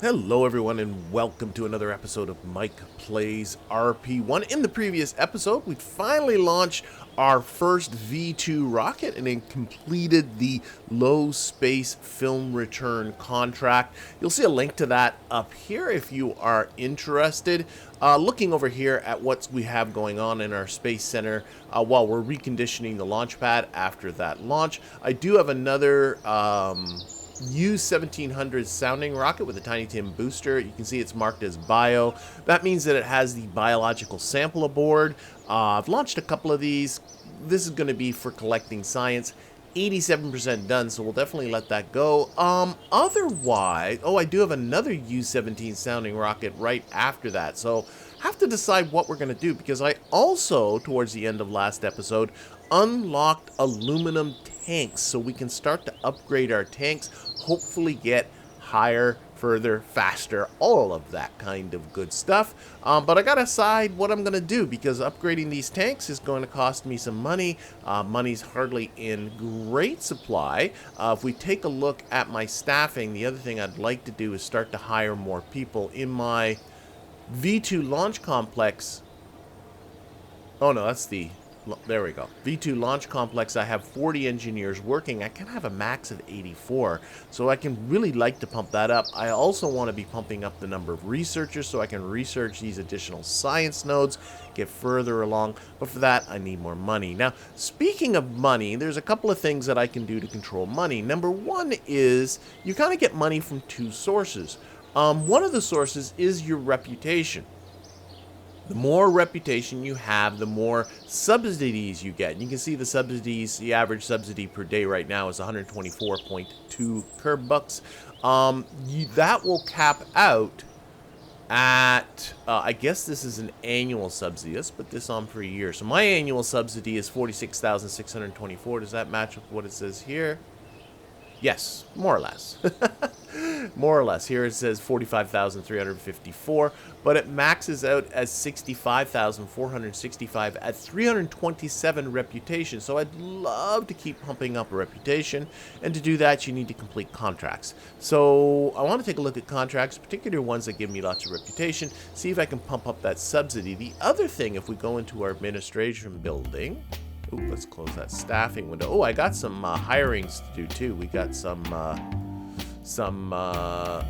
Hello everyone and welcome to another episode of Mike Plays RP1. In the previous episode, we finally launched our first V2 rocket and then completed the low space film return contract. You'll see a link to that up here if you are interested. Looking over here at what we have going on in our Space Center while we're reconditioning the launch pad after that launch. I do have another U-1700 sounding rocket with a Tiny Tim booster. You can see it's marked as bio. That means that it has the biological sample aboard. I've launched a couple of these. This is going to be for collecting science. 87% done, so we'll definitely let that go. Otherwise, I do have another U-17 sounding rocket right after that, so have to decide what we're going to do, because I also, towards the end of last episode, unlocked aluminum tanks, so we can start to upgrade our tanks, hopefully get higher, further, faster, all of that kind of good stuff. But I gotta decide what I'm gonna do, because upgrading these tanks is going to cost me some money. Money's hardly in great supply. If we take a look at my staffing, the other thing I'd like to do is start to hire more people in my V2 launch complex. Oh no, that's the... There we go. V2 launch complex, I have 40 engineers working. I can have a max of 84, so I can really like to pump that up. I also want to be pumping up the number of researchers so I can research these additional science nodes, get further along, but for that I need more money. Now, speaking of money, there's a couple of things that I can do to control money. Number one is you kind of get money from two sources. One of the sources is your reputation. The more reputation you have, the more subsidies you get. And you can see the subsidies, the average subsidy per day right now is 124.2 Kerbucks. That will cap out at, I guess this is an annual subsidy. Let's put this on for a year. So my annual subsidy is 46,624. Does that match with what it says here? Yes, more or less. More or less. Here it says 45,354, but it maxes out as 65,465 at 327 reputation. So I'd love to keep pumping up a reputation, and to do that you need to complete contracts. So I want to take a look at contracts, particularly ones that give me lots of reputation, see if I can pump up that subsidy. The other thing, if we go into our administration building, ooh, let's close that staffing window. Oh, I got some hirings to do too. We got some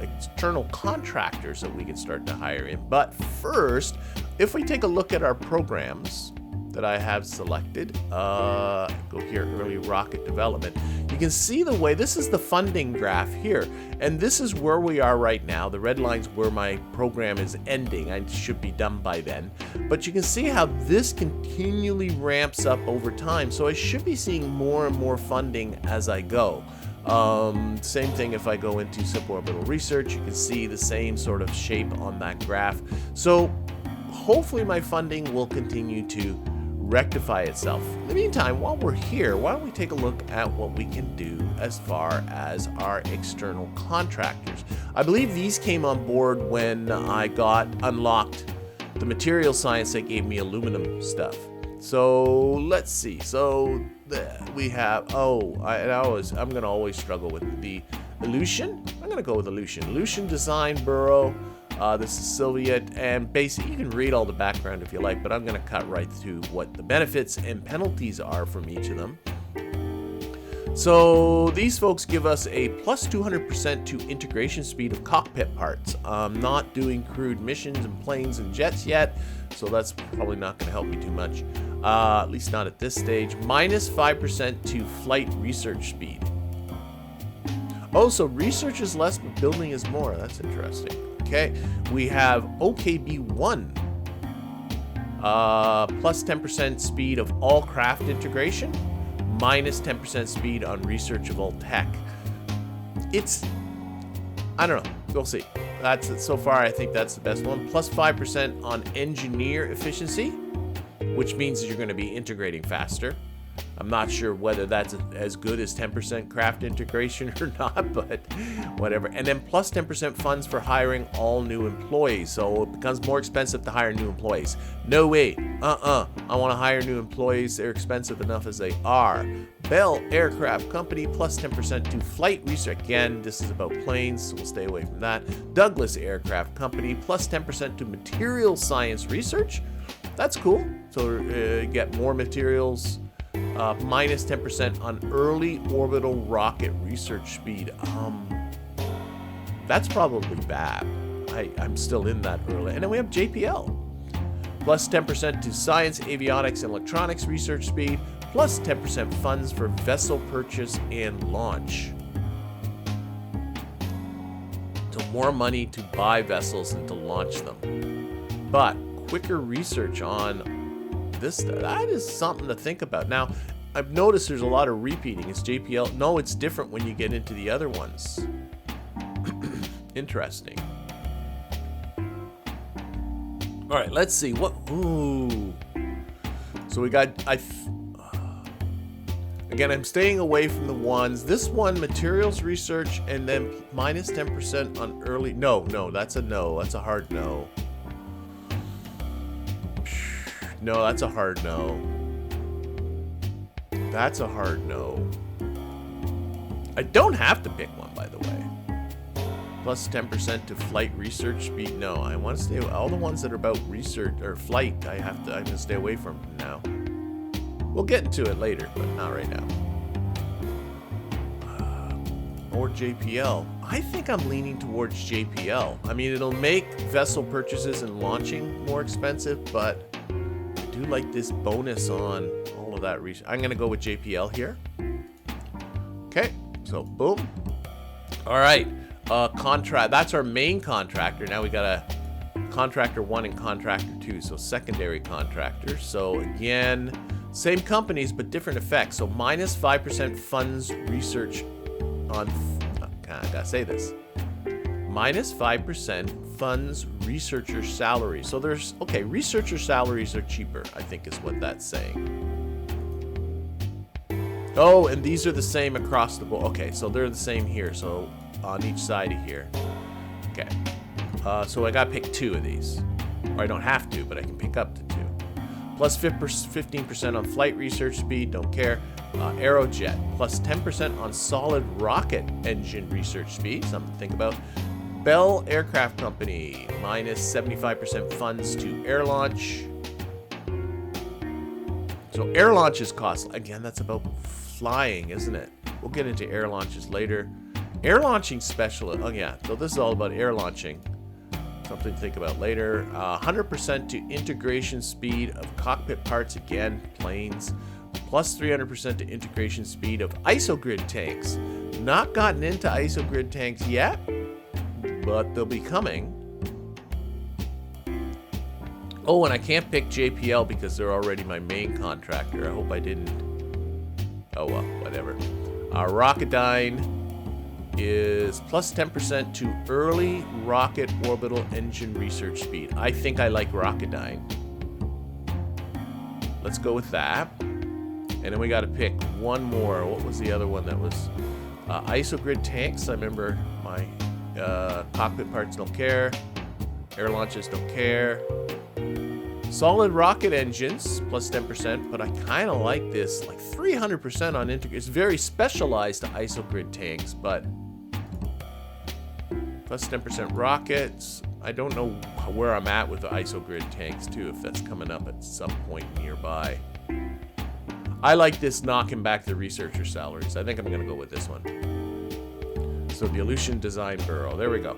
external contractors that we can start to hire in. But first, if we take a look at our programs that I have selected, go here, early rocket development, you can see the way, this is the funding graph here, and this is where we are right now. The red line's where my program is ending. I should be done by then. But you can see how this continually ramps up over time, so I should be seeing more and more funding as I go. Same thing if I go into suborbital research, you can see the same sort of shape on that graph. So hopefully my funding will continue to rectify itself. In the meantime, while we're here, why don't we take a look at what we can do as far as our external contractors. I believe these came on board when I got unlocked the material science that gave me aluminum stuff. So let's see. So we have, I'm gonna always struggle with the Aleutian. I'm gonna go with Aleutian. Aleutian Design Bureau. This is Soviet, and basically you can read all the background if you like, but I'm gonna cut right through what the benefits and penalties are from each of them. So these folks give us a plus 200% to integration speed of cockpit parts. I'm not doing crewed missions and planes and jets yet, so that's probably not going to help me too much, at least not at this stage. Minus 5% to flight research speed. Oh, so research is less, but building is more. That's interesting. Okay, we have OKB1. Plus 10% speed of all craft integration. Minus 10% speed on research of all tech. It's, I don't know, we'll see. That's it. So far, I think that's the best one. Plus 5% on engineer efficiency, which means you're going to be integrating faster. I'm not sure whether that's as good as 10% craft integration or not, but whatever. And then plus 10% funds for hiring all new employees. So it becomes more expensive to hire new employees. No way. I want to hire new employees. They're expensive enough as they are. Bell Aircraft Company plus 10% to flight research. Again, this is about planes, so we'll stay away from that. Douglas Aircraft Company plus 10% to material science research. That's cool. So get more materials. Minus 10% on early orbital rocket research speed. That's probably bad. I'm still in that early. And then we have JPL. Plus 10% to science, avionics, and electronics research speed. Plus 10% funds for vessel purchase and launch. So more money to buy vessels and to launch them. But quicker research on this, that is something to think about. Now, I've noticed there's a lot of repeating. It's JPL. No, it's different when you get into the other ones. Interesting. All right, let's see what. Ooh. So we got. Again, I'm staying away from the ones. This one, materials research, and then minus 10% on early. No, that's a no. That's a hard no. No, that's a hard no. That's a hard no. I don't have to pick one, by the way. Plus 10% to flight research speed. No, I want to stay. All the ones that are about research or flight, I'm gonna stay away from now. We'll get into it later, but not right now. Or JPL. I think I'm leaning towards JPL. I mean, it'll make vessel purchases and launching more expensive, but I do like this bonus on all of that research. I'm going to go with JPL here. Okay, so boom. All right, contract. That's our main contractor. Now we got a contractor 1 and contractor 2, so secondary contractors. So again, same companies, but different effects. So minus 5% funds research on, I gotta say this. Minus 5% funds researcher salaries. So there's, okay, researcher salaries are cheaper, I think is what that's saying. Oh, and these are the same across the board. Okay, so they're the same here. So on each side of here. Okay. So I gotta pick 2 of these. Or I don't have to, but I can pick up to 2. Plus 15% on flight research speed, don't care. Aerojet, plus 10% on solid rocket engine research speed, something to think about. Bell Aircraft Company, minus 75% funds to air launch. So air launch is costly. Again, that's about flying, isn't it? We'll get into air launches later. Air launching specialist. Oh yeah, so this is all about air launching. Something to think about later. 100% to integration speed of cockpit parts, again, planes. Plus 300% to integration speed of isogrid tanks. Not gotten into isogrid tanks yet, but they'll be coming. Oh, and I can't pick JPL because they're already my main contractor. I hope I didn't. Oh well, whatever. Rocketdyne is plus 10% to early rocket orbital engine research speed. I think I like Rocketdyne. Let's go with that. And then we got to pick one more. What was the other one that was? Isogrid tanks. I remember my cockpit parts don't care. Air launches don't care. Solid rocket engines, plus 10%, but I kind of like this, like 300% on integrate. It's very specialized to isogrid tanks, but plus 10% rockets. I don't know where I'm at with the isogrid tanks too, if that's coming up at some point nearby. I like this knocking back the researcher salaries. I think I'm going to go with this one. So the Aleutian Design Bureau. There we go.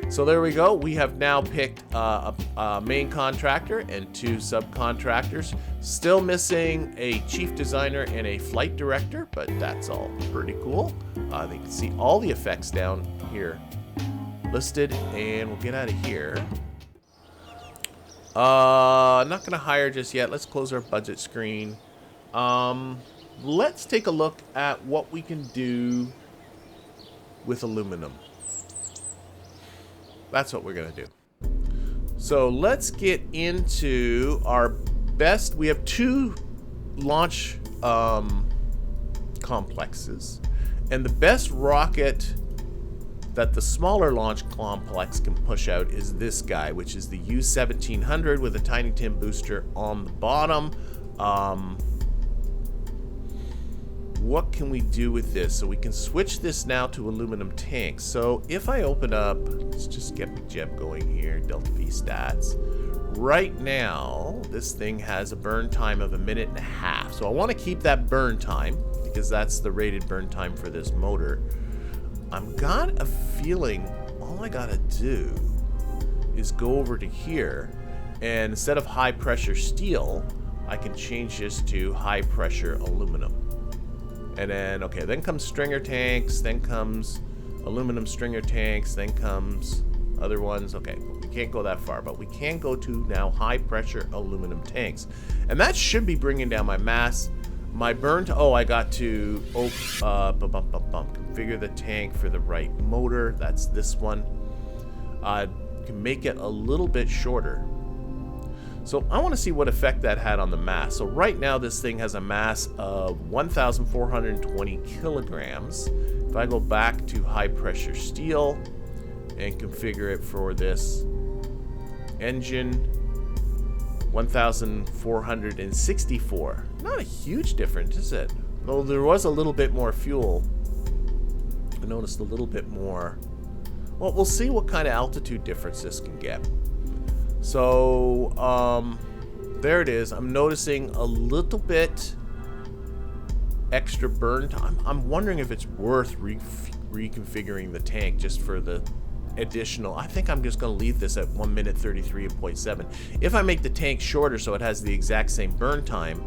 So there we go. We have now picked a main contractor and 2 subcontractors. Still missing a chief designer and a flight director, but that's all pretty cool. You can see all the effects down here listed, and we'll get out of here. Not going to hire just yet. Let's close our budget screen. Let's take a look at what we can do with aluminum. That's what we're going to do. So let's get into our best. We have 2 launch complexes, and the best rocket that the smaller launch complex can push out is this guy, which is the U-1700 with a Tiny Tim booster on the bottom. What can we do with this? So we can switch this now to aluminum tanks. So if I open up, let's just get MechJeb going here, Delta V stats. Right now, this thing has a burn time of 1.5 minutes. So I want to keep that burn time because that's the rated burn time for this motor. I've got a feeling all I gotta do is go over to here, and instead of high pressure steel, I can change this to high pressure aluminum. And then, okay, then comes stringer tanks, then comes aluminum stringer tanks, then comes other ones. Okay, we can't go that far, but we can go to now high pressure aluminum tanks. And that should be bringing down my mass. My burn to, I got to configure the tank for the right motor. That's this one. Can make it a little bit shorter. So I want to see what effect that had on the mass. So right now this thing has a mass of 1,420 kilograms. If I go back to high pressure steel and configure it for this engine, 1,464. Not a huge difference, is it? Though there was a little bit more fuel. I noticed a little bit more. Well, we'll see what kind of altitude difference this can get. So, there it is. I'm noticing a little bit extra burn time. I'm wondering if it's worth reconfiguring the tank just for the additional. I think I'm just going to leave this at 1 minute 33.7. If I make the tank shorter so it has the exact same burn time,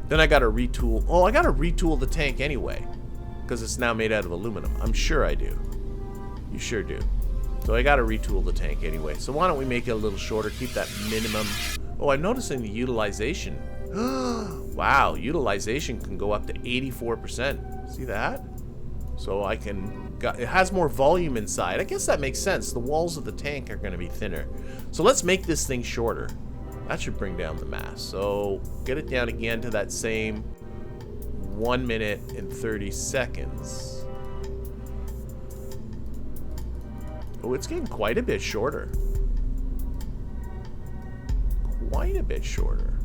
then I got to retool. Oh, I got to retool the tank anyway because it's now made out of aluminum. I'm sure I do. You sure do. So I got to retool the tank anyway. So why don't we make it a little shorter, keep that minimum. Oh, I'm noticing the utilization. Wow, utilization can go up to 84%. See that? So I can, it has more volume inside. I guess that makes sense. The walls of the tank are going to be thinner. So let's make this thing shorter. That should bring down the mass. So get it down again to that same 1 minute and 30 seconds. Oh, it's getting quite a bit shorter. Quite a bit shorter.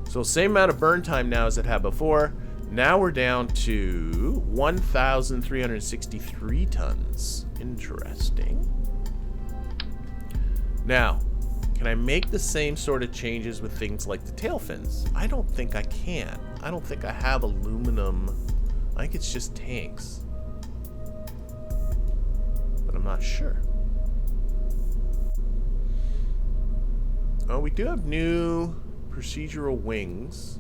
So same amount of burn time now as it had before. Now we're down to 1,363 tons. Interesting. Now, can I make the same sort of changes with things like the tail fins? I don't think I can. I don't think I have aluminum. I think it's just tanks. But I'm not sure. Oh, we do have new procedural wings.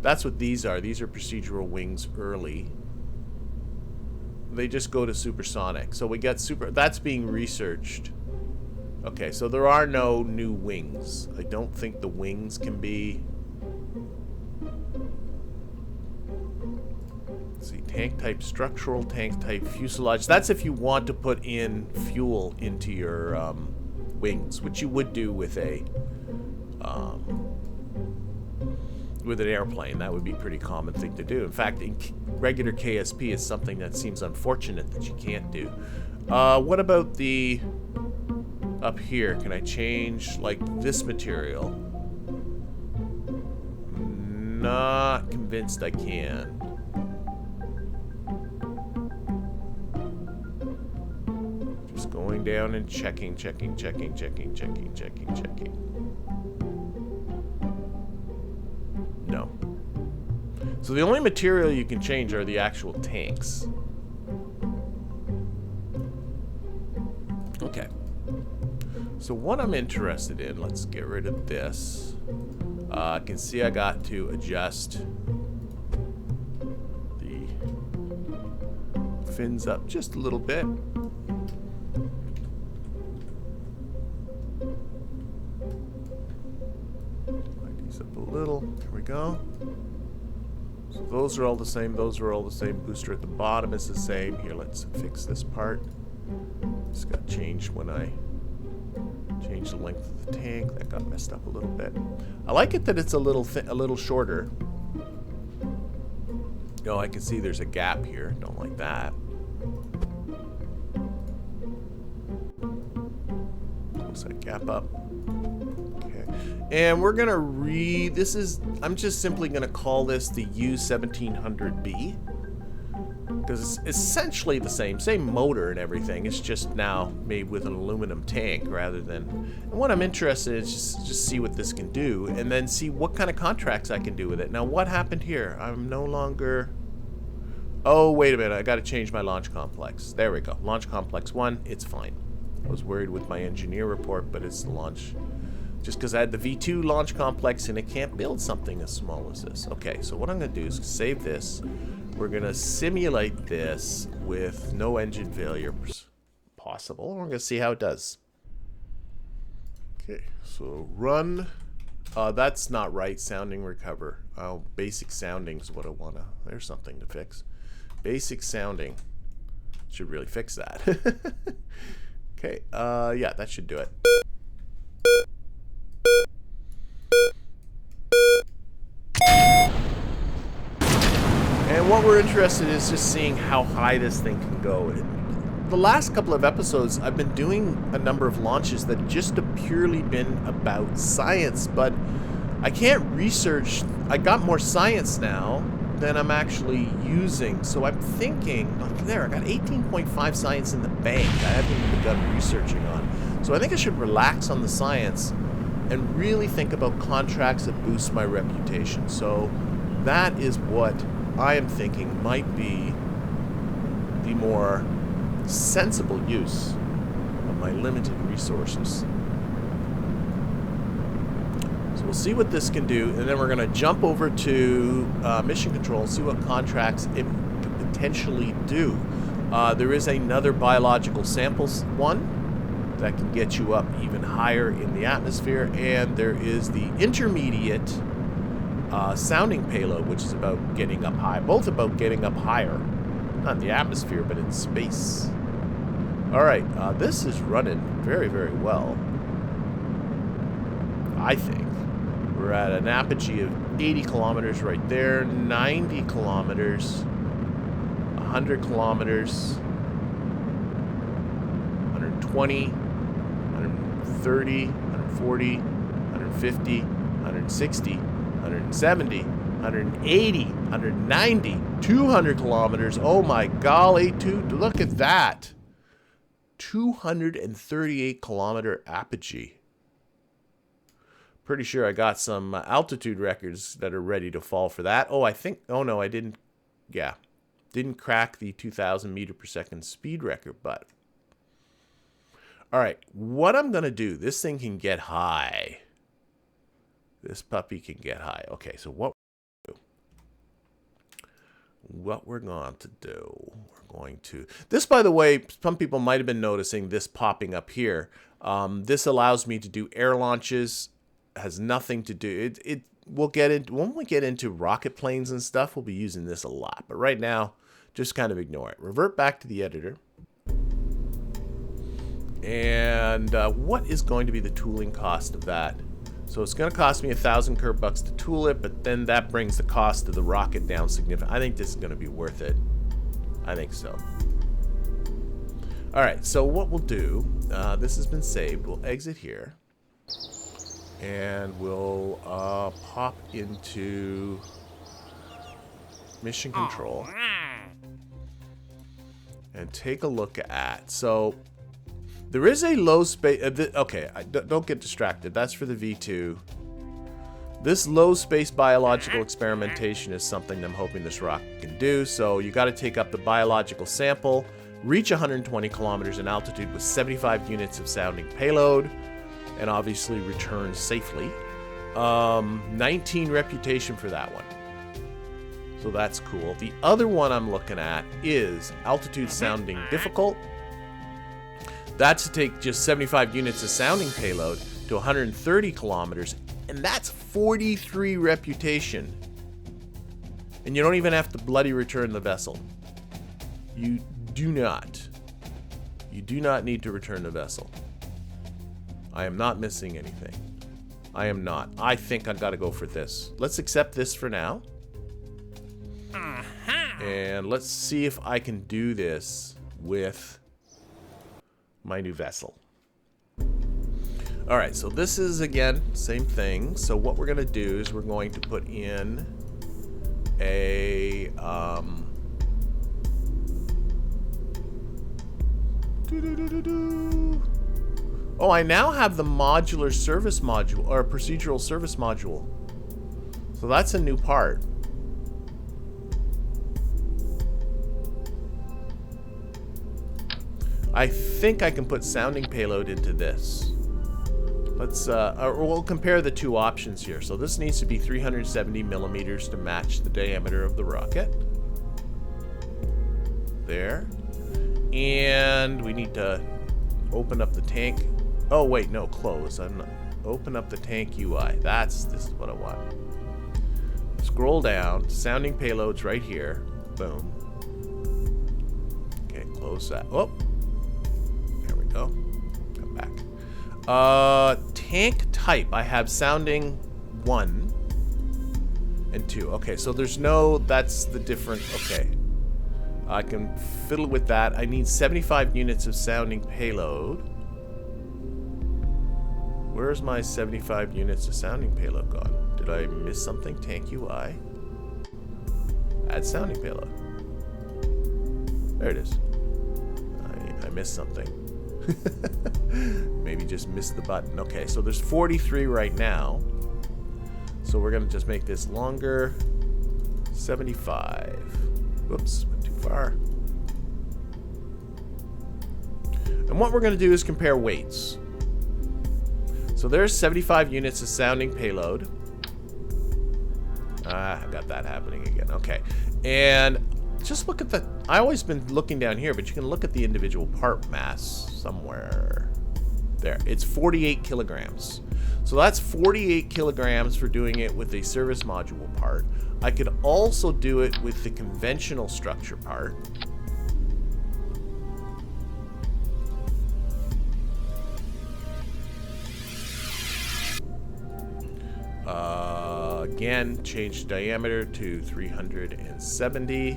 That's what these are. These are procedural wings early. They just go to supersonic. So we get super. That's being researched. Okay, so there are no new wings. I don't think the wings can be. Let's see, tank type structural, tank type fuselage. That's if you want to put in fuel into your wings, which you would do with a with an airplane. That would be a pretty common thing to do. In fact, in regular KSP is something that seems unfortunate that you can't do. What about the up here? Can I change like this material? Not convinced I can. Just going down and checking. No. So the only material you can change are the actual tanks. Okay. So what I'm interested in, let's get rid of this. I can see I got to adjust the fins up just a little bit. Up a little. There we go. So those are all the same. Those are all the same. Booster at the bottom is the same. Here, let's fix this part. This got changed when I changed the length of the tank. That got messed up a little bit. I like it that it's a little shorter. No, I can see there's a gap here. Don't like that. Close that gap up. Okay. And we're gonna this is, I'm just simply gonna call this the U1700B. Because it's essentially the same motor and everything. It's just now made with an aluminum tank rather than... And what I'm interested in is just see what this can do, and then see what kind of contracts I can do with it. Now, what happened here? I'm no longer... Oh, wait a minute. I got to change my launch complex. There we go. Launch complex 1. It's fine. I was worried with my engineer report, but it's the launch... Just because I had the V2 launch complex and it can't build something as small as this. Okay, so what I'm going to do is save this. We're going to simulate this with no engine failures possible. We're going to see how it does. Okay, so run. That's not right. Sounding recover. Oh, basic sounding is what I want to... There's something to fix. Basic sounding. Should really fix that. Okay, yeah, that should do it. And what we're interested in is just seeing how high this thing can go. The last couple of episodes, I've been doing a number of launches that just have purely been about science, but I can't research. I got more science now than I'm actually using. So I'm thinking, look there, I got 18.5 science in the bank I haven't even begun researching on. So I think I should relax on the science and really think about contracts that boost my reputation. So that is what I am thinking might be the more sensible use of my limited resources. So we'll see what this can do, and then we're going to jump over to mission control and see what contracts it could potentially do. There is another biological samples one that can get you up even higher in the atmosphere, and there is the intermediate sounding payload, which is about getting up high. Both about getting up higher. Not in the atmosphere, but in space. Alright, this is running very, very well. I think. We're at an apogee of 80 kilometers right there, 90 kilometers, 100 kilometers, 120, 130, 140, 150, 160, 170, 180, 190, 200 kilometers. Oh my golly, look at that. 238 kilometer apogee. Pretty sure I got some altitude records that are ready to fall for that. Oh, oh no, I didn't. Yeah. Didn't crack the 2,000 meter per second speed record, but. All right, what I'm going to do, this thing can get high. This puppy can get high. Okay, so what we're going to do, we're going to... This, by the way, some people might have been noticing this popping up here. This allows me to do air launches. Has nothing to do... We'll get into... When we get into rocket planes and stuff, we'll be using this a lot. But right now, just kind of ignore it. Revert back to the editor. And what is going to be the tooling cost of that? So it's going to cost me 1,000 curb bucks to tool it, but then that brings the cost of the rocket down significantly. I think this is going to be worth it. I think so. All right, so what we'll do, this has been saved. We'll exit here. And we'll pop into mission control. And take a look at... So... There is a low space... okay, don't get distracted. That's for the V2. This low space biological experimentation is something I'm hoping this rocket can do. So you got to take up the biological sample, reach 120 kilometers in altitude with 75 units of sounding payload, and obviously return safely. 19 reputation for that one. So that's cool. The other one I'm looking at is altitude sounding difficult. That's to take just 75 units of sounding payload to 130 kilometers, and that's 43 reputation. And you don't even have to bloody return the vessel. You do not. You do not need to return the vessel. I am not missing anything. I am not. I think I've got to go for this. Let's accept this for now. And let's see if I can do this with my new vessel. Alright, so this is, again, same thing. So what we're going to do is we're going to put in a... Oh, I now have the modular service module, or procedural service module. So that's a new part. I think I can put sounding payload into this. Let's, we'll compare the two options here. So this needs to be 370 millimeters to match the diameter of the rocket. There. And we need to open up the tank. Oh, wait, no, close. I'm not. Open up the tank UI. This is what I want. Scroll down. Sounding payloads right here. Boom. Okay, close that. Oh. There we go. Come back. Tank type. I have sounding 1 and 2. Okay, so there's no, that's the different, okay. I can fiddle with that. I need 75 units of sounding payload. Where's my 75 units of sounding payload gone? Did I miss something? Tank UI. Add sounding payload. There it is. I missed something. Maybe just missed the button. Okay, so there's 43 right now. So we're going to just make this longer. 75. Whoops, went too far. And what we're going to do is compare weights. So there's 75 units of sounding payload. I got that happening again. Okay. And just look at the... I always been looking down here, but you can look at the individual part mass somewhere. There. It's 48 kilograms. So that's 48 kilograms for doing it with a service module part. I could also do it with the conventional structure part. Again, change diameter to 370.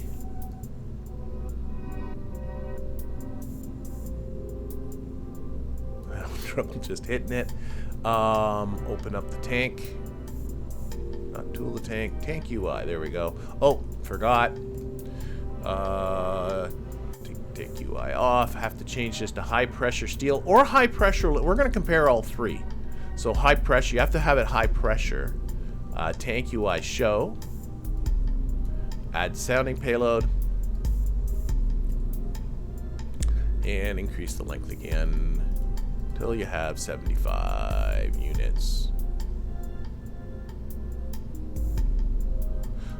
I'm having trouble just hitting it. Open up the tank. Not tool the tank. Tank UI. There we go. Oh, forgot. Take UI off. Have to change this to high pressure steel or high pressure. We're going to compare all three. So high pressure. You have to have it high pressure. Tank UI show. Add sounding payload. And increase the length again until you have 75 units.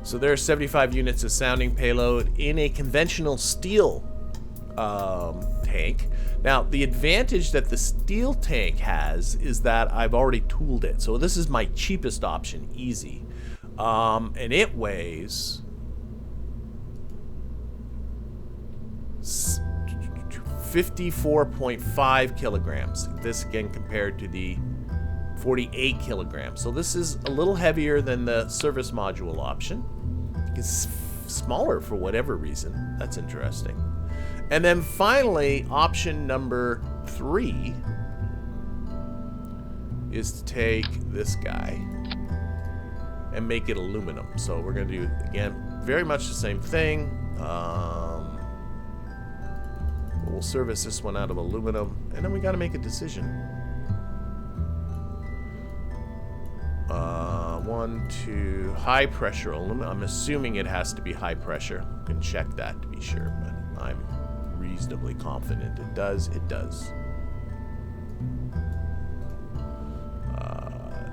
So there's 75 units of sounding payload in a conventional steel tank. Now, the advantage that the steel tank has is that I've already tooled it. So this is my cheapest option, easy. And it weighs 54.5 kilograms. This again compared to the 48 kilograms. So this is a little heavier than the service module option. It's smaller for whatever reason. That's interesting. And then finally, option number 3 is to take this guy and make it aluminum. So we're going to do, again, very much the same thing. We'll service this one out of aluminum, and then we got to make a decision. 1, 2, high pressure aluminum. I'm assuming it has to be high pressure. You can check that to be sure, but I'm reasonably confident it does. It does.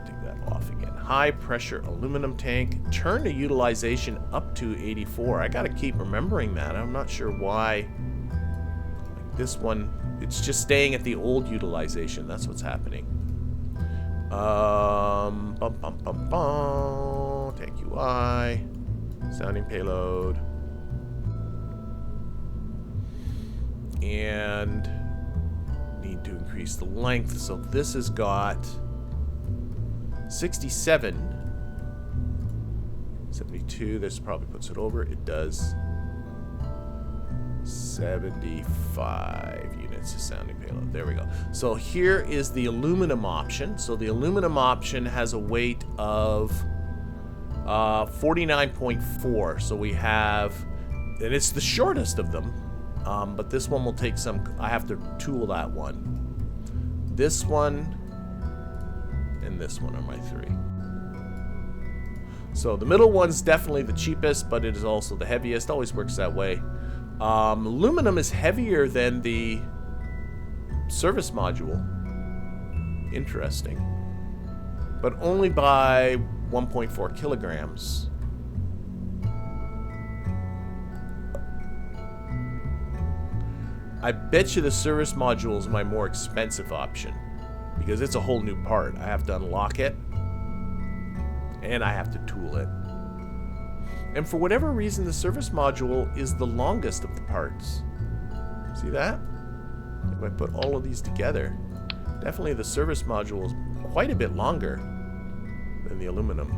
Take that off again. High pressure aluminum tank. Turn the utilization up to 84. I gotta keep remembering that. I'm not sure why. Like this one, it's just staying at the old utilization. That's what's happening. Tank UI. Sounding payload. And need to increase the length. So this has got 67, 72. This probably puts it over. It does. 75 units of sounding payload. There we go. So here is the aluminum option. So the aluminum option has a weight of 49.4. So we have, and it's the shortest of them, but this one will take some, I have to tool that one. This one and this one are my three. So the middle one's definitely the cheapest, but it is also the heaviest. Always works that way. Aluminum is heavier than the service module. Interesting. But only by 1.4 kilograms. I bet you the service module is my more expensive option, because it's a whole new part. I have to unlock it, and I have to tool it. And for whatever reason, the service module is the longest of the parts. See that? If I put all of these together, definitely the service module is quite a bit longer than the aluminum.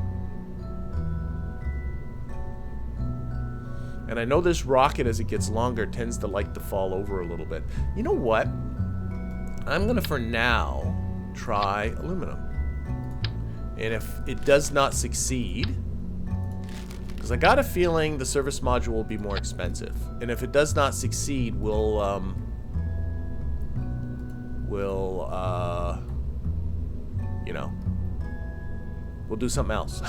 And I know this rocket, as it gets longer, tends to like to fall over a little bit. You know what? I'm going to, for now, try aluminum. And if it does not succeed, because I got a feeling the service module will be more expensive. And if it does not succeed, we'll you know, we'll do something else.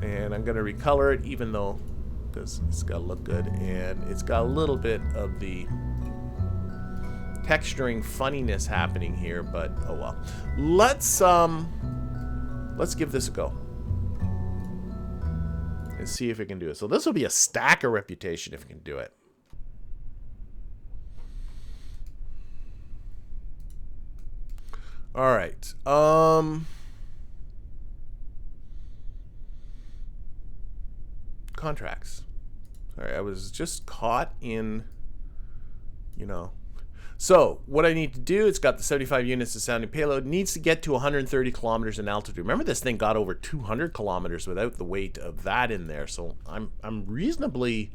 And I'm going to recolor it, even though, because it's got to look good, and it's got a little bit of the texturing funniness happening here, but oh well. Let's give this a go and see if it can do it. So this will be a stack of reputation if it can do it. All right. Contracts. Sorry, I was just caught in, you know. So what I need to do, it's got the 75 units of sounding payload, needs to get to 130 kilometers in altitude. Remember, this thing got over 200 kilometers without the weight of that in there. So I'm reasonably,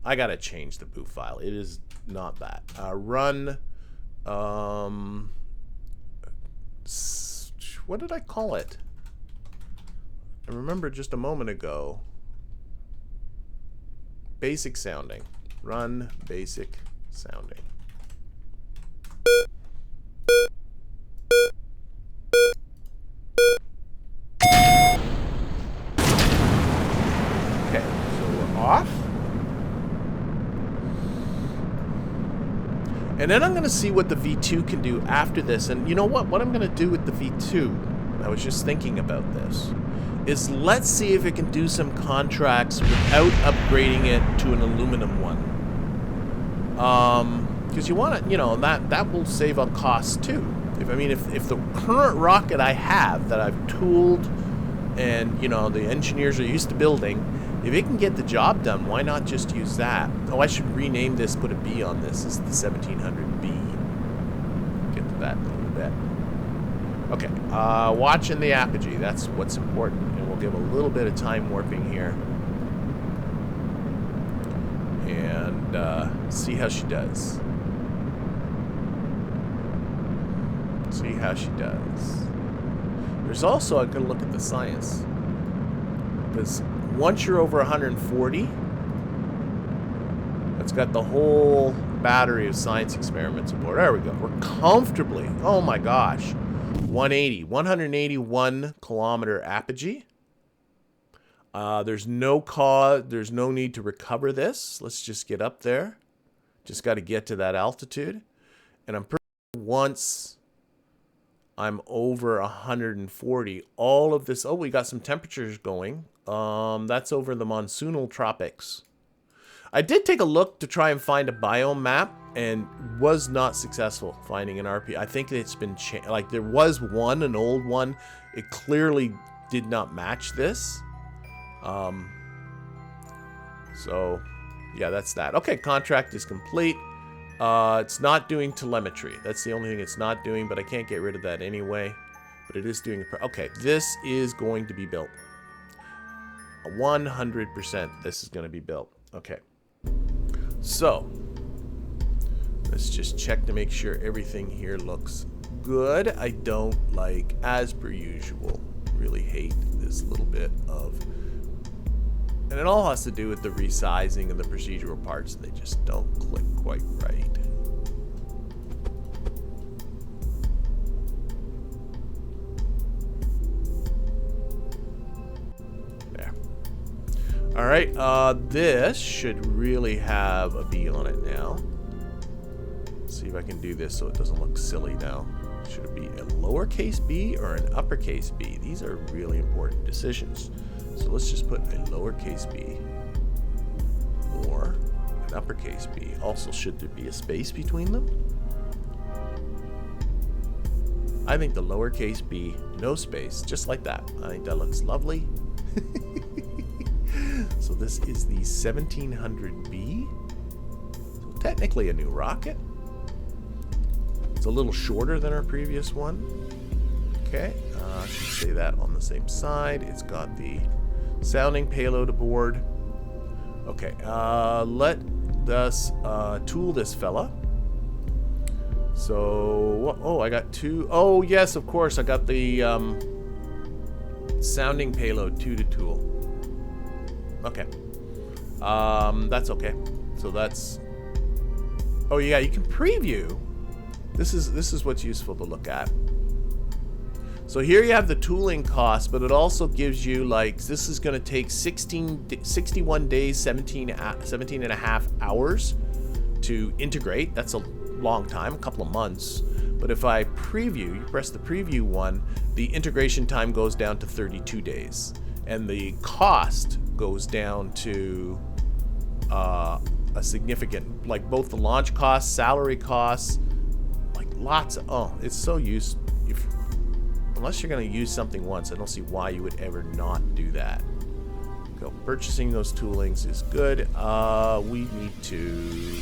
I gotta change the boot file. It is not that. Run, what did I call it? I remember just a moment ago. Basic sounding. Run basic sounding. Okay, so we're off. And then I'm going to see what the V2 can do after this. And you know what? What I'm going to do with the V2, I was just thinking about this, is let's see if it can do some contracts without upgrading it to an aluminum one. Because you want to, you know, that will save on costs too. If the current rocket I have that I've tooled and, you know, the engineers are used to building, if it can get the job done, why not just use that? Oh, I should rename this, put a B on this. This is the 1700B. Get to that in a little bit. Okay, watching the apogee, that's what's important. And we'll give a little bit of time warping here. And see how she does. See how she does. There's also, I'm going to look at the science. Because once you're over 140, it's got the whole battery of science experiments aboard. There we go. We're comfortably, oh my gosh, 181 kilometer apogee. There's no need to recover this. Let's just get up there. Just got to get to that altitude. And I'm pretty once I'm over 140, all of this, oh, we got some temperatures going. That's over the monsoonal tropics. I did take a look to try and find a biome map and was not successful finding an RP. I think it's been changed. Like, there was one, an old one. It clearly did not match this. So yeah, that's that. Okay, contract is complete. It's not doing telemetry. That's the only thing it's not doing, but I can't get rid of that anyway. But it is doing, okay, this is going to be built. 100% this is going to be built. Okay. So, let's just check to make sure everything here looks good. I don't, like, as per usual, really hate this little bit of... And it all has to do with the resizing of the procedural parts. They just don't click quite right. All right, this should really have a B on it now. Let's see if I can do this so it doesn't look silly now. Should it be a lowercase b or an uppercase b? These are really important decisions. So let's just put a lowercase b or an uppercase b. Also, should there be a space between them? I think the lowercase b, no space, just like that. I think that looks lovely. So this is the 1700B. So technically a new rocket. It's a little shorter than our previous one. Okay, I should say that on the same side. It's got the sounding payload aboard. Okay, let us tool this fella. So, oh, I got two. Oh, yes, of course, I got the sounding payload 2 to tool. Okay. That's okay. So that's... Oh yeah, you can preview. This is what's useful to look at. So here you have the tooling cost, but it also gives you, like, this is going to take 61 days, 17 and a half hours to integrate. That's a long time, a couple of months. But if I preview, you press the preview one, the integration time goes down to 32 days. And the cost goes down to a significant, like both the launch costs, salary costs, like lots of, oh, it's so used. Unless you're going to use something once, I don't see why you would ever not do that. Go, purchasing those toolings is good. We need to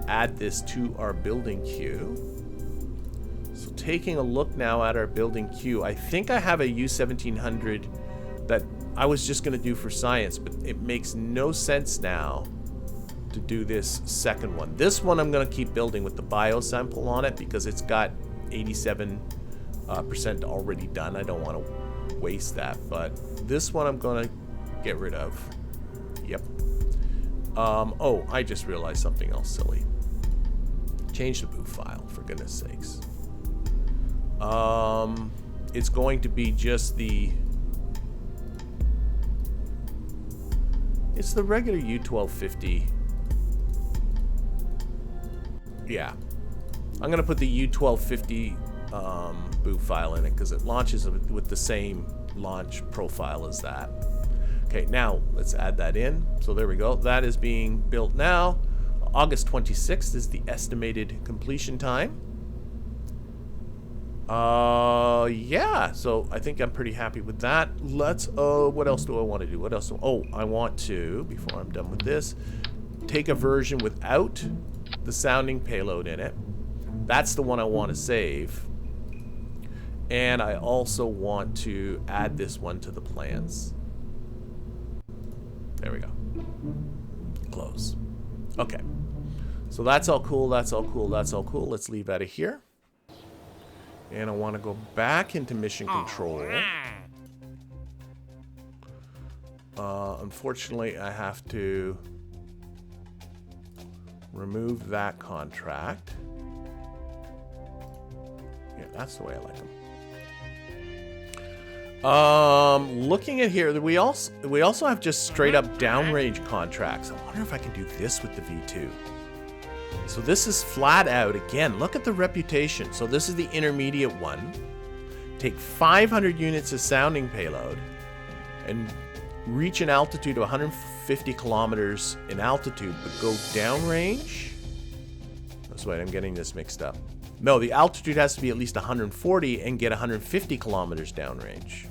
add this to our building queue. So taking a look now at our building queue, I think I have a U1700 that I was just going to do for science, but it makes no sense now to do this second one. This one I'm going to keep building with the biosample on it because it's got 87% already done. I don't want to waste that, but this one I'm going to get rid of. Yep. Oh, I just realized something else silly. Change the boot file, for goodness sakes. It's going to be just the... It's the regular U1250. Yeah. I'm going to put the U1250 boot file in it because it launches with the same launch profile as that. Okay, now let's add that in. So there we go. That is being built now. August 26th is the estimated completion time. Yeah, so I think I'm pretty happy with that. Let's, what else do I want to do? What else? Oh, I want to, before I'm done with this, take a version without the sounding payload in it. That's the one I want to save. And I also want to add this one to the plans. There we go. Close. Okay. So that's all cool, that's all cool, that's all cool. Let's leave out of here. And I want to go back into mission control. Unfortunately, I have to remove that contract. Yeah, that's the way I like them. Looking at here, we also have just straight up downrange contracts. I wonder if I can do this with the V2. So this is flat out, again, look at the reputation. So this is the intermediate one. Take 500 units of sounding payload and reach an altitude of 150 kilometers in altitude, but go downrange. That's why I'm getting this mixed up. No, the altitude has to be at least 140 and get 150 kilometers downrange.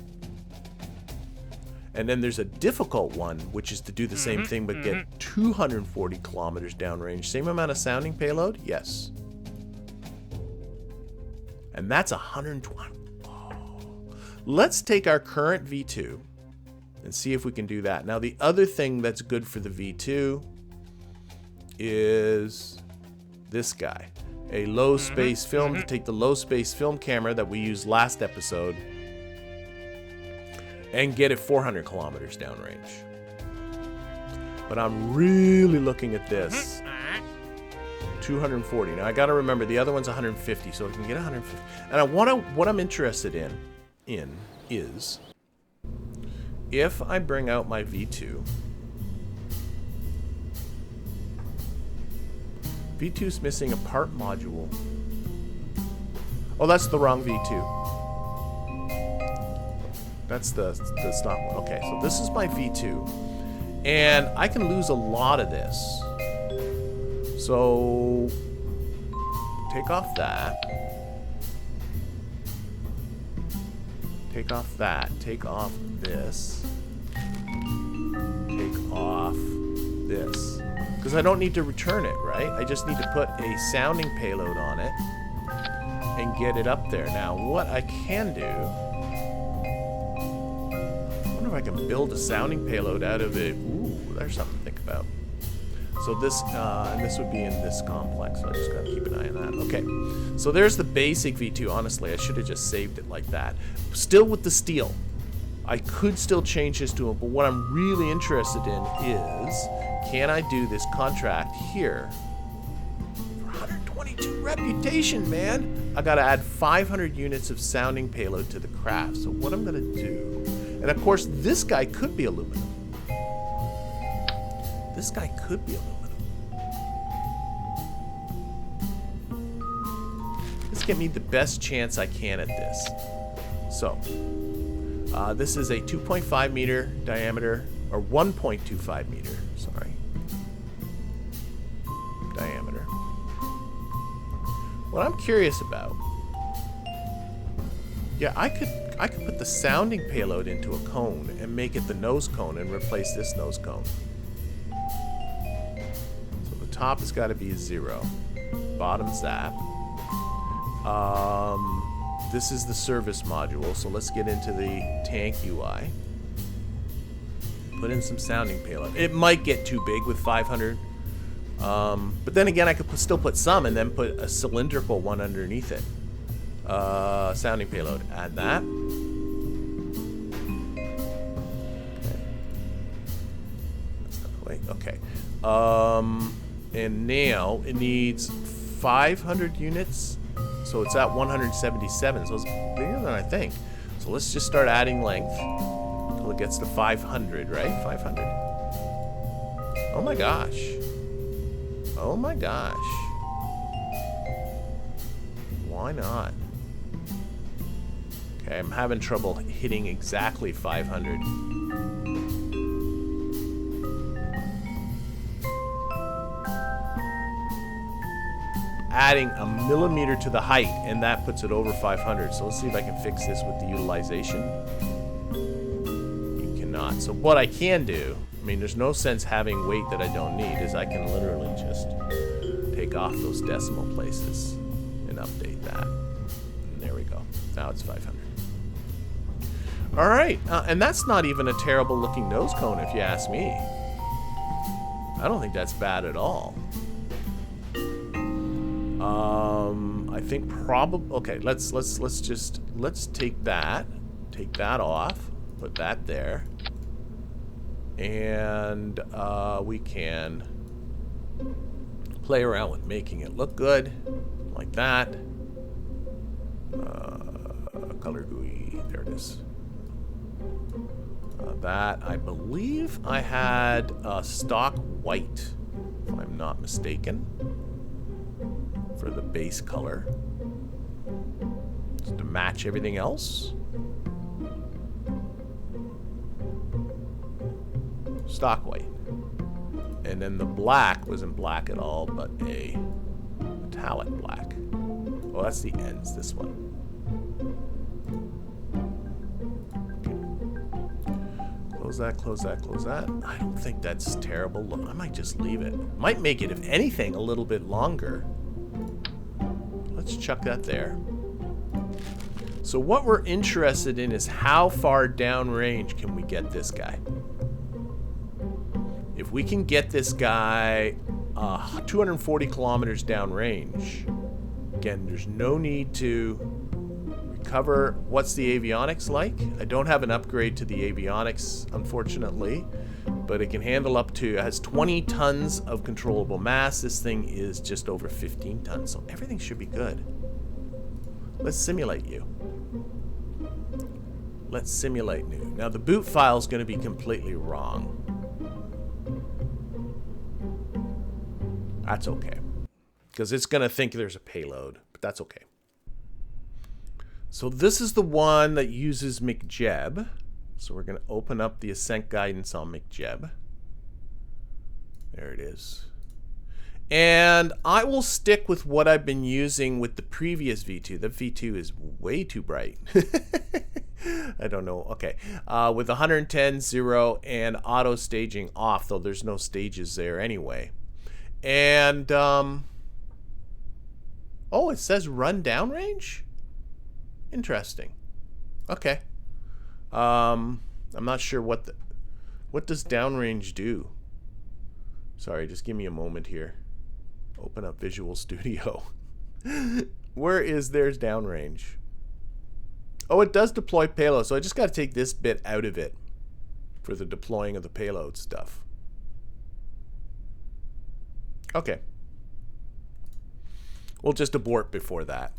And then there's a difficult one, which is to do the same thing but get 240 kilometers downrange. Same amount of sounding payload? Yes. And that's 120. Oh. Let's take our current V2 and see if we can do that. Now, the other thing that's good for the V2 is this guy. A low space film to take the low space film camera that we used last episode and get it 400 kilometers downrange. But I'm really looking at this. 240. Now I gotta remember the other one's 150, so I can get 150. And what I'm interested in is if I bring out my V2. V2's missing a part module. Oh, that's the wrong V2. That's the stock one. Okay, so this is my V2. And I can lose a lot of this. So take off that. Take off that. Take off this. Take off this. Because I don't need to return it, right? I just need to put a sounding payload on it and get it up there. Now, what I can do... I wonder if I can build a sounding payload out of it. Ooh, there's something to think about. So this, and this would be in this complex, so I just gotta keep an eye on that. Okay, so there's the basic V2. Honestly, I should have just saved it like that. Still with the steel. I could still change this to it, but what I'm really interested in is, can I do this contract here for 122 reputation, man? I gotta add 500 units of sounding payload to the craft. So what I'm gonna do, and of course this guy could be aluminum. This guy could be aluminum. Let's get me the best chance I can at this. So, this is a 2.5 meter diameter, or 1.25 meter, sorry, diameter. What I'm curious about, yeah, I could put the sounding payload into a cone and make it the nose cone and replace this nose cone. So the top has got to be a 0. Bottom's that. This is the service module, so let's get into the tank UI. Put in some sounding payload. It might get too big with 500, but then again, I could still put some and then put a cylindrical one underneath it. Sounding payload. Add that. Okay. That's not the way. Okay. And now it needs 500 units. So it's at 177, so it's bigger than I think. So let's just start adding length until it gets to 500, right? 500. Oh my gosh. Oh my gosh. Why not? Okay, I'm having trouble hitting exactly 500. Adding a millimeter to the height, and that puts it over 500. So let's see if I can fix this with the utilization. You cannot. So what I can do, I mean, there's no sense having weight that I don't need, is I can literally just take off those decimal places and update that. And there we go. Now it's 500. All right, and that's not even a terrible looking nose cone if you ask me. I don't think that's bad at all. I think probably, okay, let's take that off, put that there, and we can play around with making it look good, like that. Color GUI, there it is. That, I believe I had stock white, if I'm not mistaken, for the base color, just to match everything else. Stock white. And then the black wasn't black at all, but a metallic black. Oh, that's the ends, this one. Close that, close that, close that. I don't think that's terrible. Look, I might just leave it. Might make it, if anything, a little bit longer. Let's chuck that there. So what we're interested in is how far downrange can we get this guy? If we can get this guy 240 kilometers downrange, again, there's no need to recover. What's the avionics like? I don't have an upgrade to the avionics, unfortunately, but it can handle up to, it has 20 tons of controllable mass. This thing is just over 15 tons, so everything should be good. Let's simulate you. Let's simulate new. Now the boot file is going to be completely wrong. That's okay, because it's going to think there's a payload, but that's okay. So this is the one that uses MechJeb. So we're going to open up the ascent guidance on MechJeb. There it is. And I will stick with what I've been using with the previous V2. The V2 is way too bright. I don't know. Okay. With 110, 0, and auto staging off, though there's no stages there anyway. And, oh, it says run downrange? Interesting. Okay. I'm not sure what does downrange do? Sorry, just give me a moment here. Open up Visual Studio. Where is there's downrange? Oh, it does deploy payload, so I just got to take this bit out of it for the deploying of the payload stuff. Okay. We'll just abort before that.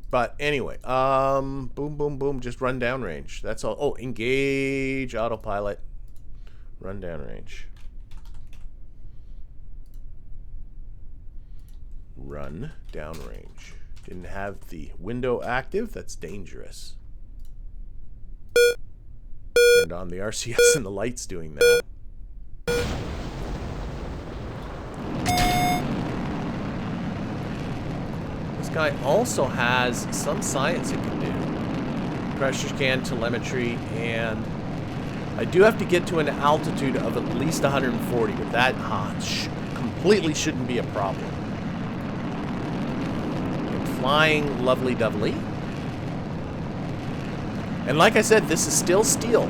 But anyway, boom, boom, boom, just run downrange. That's all. Oh, engage autopilot. Run downrange. Run downrange. Didn't have the window active. That's dangerous. Turned on the RCS and the light's doing that. This guy also has some science it can do. Pressure scan, telemetry, and I do have to get to an altitude of at least 140, but that completely shouldn't be a problem. And flying lovely-dovely. And like I said, this is still steel.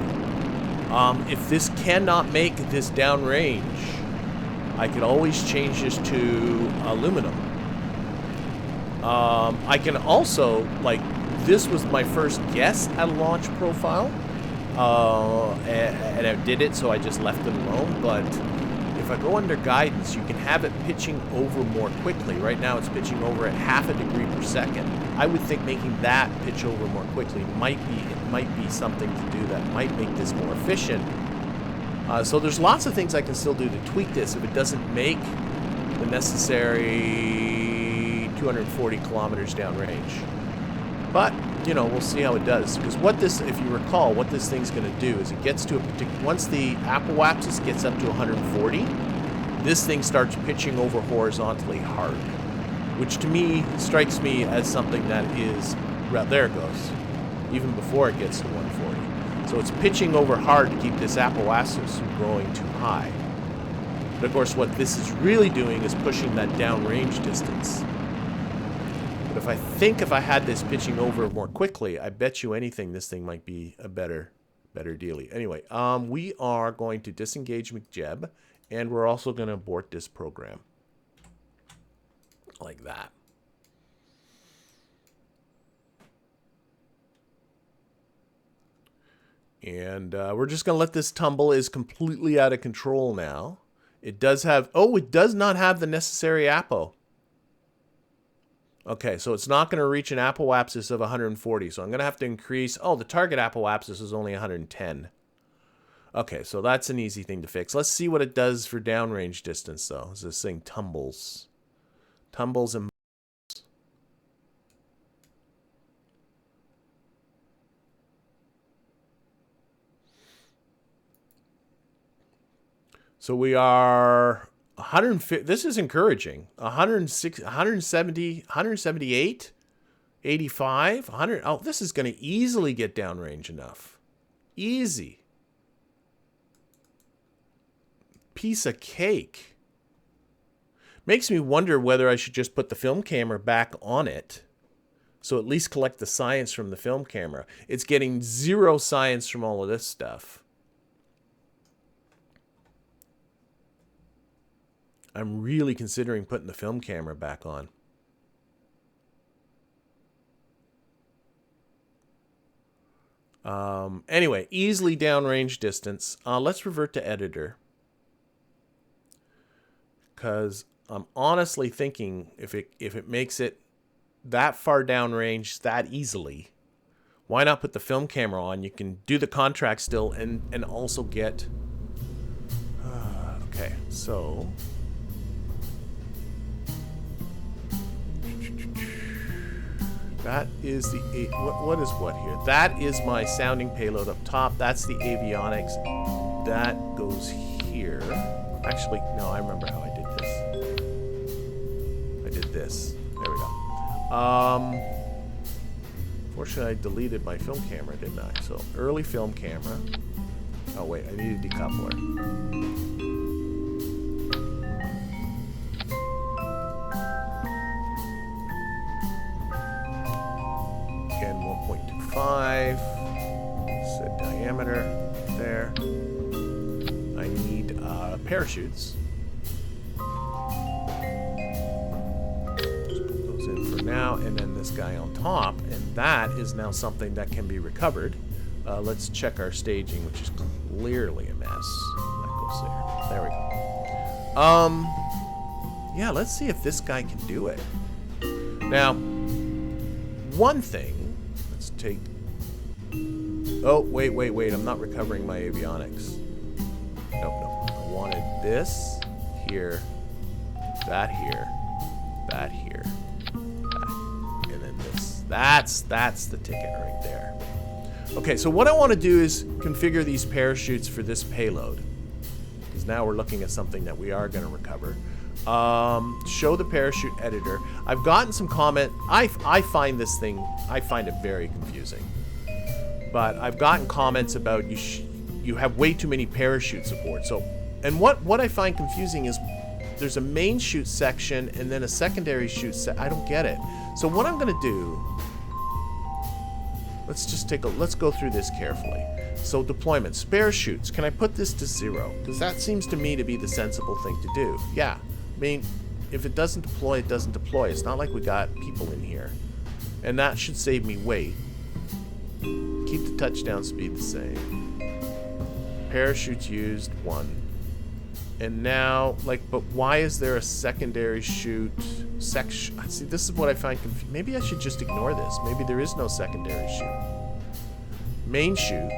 If this cannot make this downrange, I could always change this to aluminum. I can also, like, this was my first guess at a launch profile, and I did it, so I just left it alone. But if I go under guidance, you can have it pitching over more quickly. Right now it's pitching over at ½ degree per second. I would think making that pitch over more quickly might be something to do that might make this more efficient. So there's lots of things I can still do to tweak this if it doesn't make the necessary 240 kilometers downrange. But, you know, we'll see how it does. Because what this, if you recall, what this thing's going to do is it gets to a particular, once the apoapsis gets up to 140, this thing starts pitching over horizontally hard. Which to me, strikes me as something that is, well, there it goes. Even before it gets to 140. So it's pitching over hard to keep this apoapsis from growing too high. But of course, what this is really doing is pushing that downrange distance. But if I had this pitching over more quickly, I bet you anything this thing might be a better dealie. Anyway, we are going to disengage MechJeb, and we're also going to abort this program. Like that. And we're just going to let this tumble. Is completely out of control now. It does have, oh, it does not have the necessary apo. Okay, so it's not going to reach an apoapsis of 140. So I'm going to have to increase, oh, the target apoapsis is only 110. Okay, so that's an easy thing to fix. Let's see what it does for downrange distance, though, as this thing tumbles. Tumbles and... So we are 150. This is encouraging. 106, 170, 178, 85, 100. Oh, this is going to easily get downrange enough. Easy. Piece of cake. Makes me wonder whether I should just put the film camera back on it So at least collect the science from the film camera. It's getting zero science from all of this stuff. I'm really considering putting the film camera back on. Anyway, easily downrange distance. Let's revert to editor. Because I'm honestly thinking if it makes it that far downrange that easily, why not put the film camera on? You can do the contract still and also get... okay, so... that is the... what is what here? That is my sounding payload up top. That's the avionics. That goes here. Actually, no, I remember how I did this. I did this. There we go. Fortunately, I deleted my film camera, didn't I? So, early film camera. Oh, wait, I need a decoupler. Again, 1.25. Set diameter there. I need parachutes. Just put those in for now, and then this guy on top, and that is now something that can be recovered. Let's check our staging, which is clearly a mess. That goes there. There we go. Yeah, let's see if this guy can do it. Now, one thing, let's take... oh, wait, I'm not recovering my avionics. Nope. I wanted this here, that here, that here, that, and then this. That's the ticket right there. Okay, so what I want to do is configure these parachutes for this payload, because now we're looking at something that we are going to recover. Show the parachute editor. I've gotten some comment. I find this thing, I find it very confusing. But I've gotten comments about you have way too many parachutes aboard. So, and what I find confusing is there's a main chute section and then a secondary chute I don't get it. So what I'm going to do, let's go through this carefully. So deployment, spare chutes. Can I put this to 0? Because that seems to me to be the sensible thing to do. Yeah. I mean, if it doesn't deploy, it doesn't deploy. It's not like we got people in here. And that should save me weight. Keep the touchdown speed the same. Parachutes used, 1. And now, like, but why is there a secondary chute section? See, this is what I find confusing. Maybe I should just ignore this. Maybe there is no secondary chute. Main chute.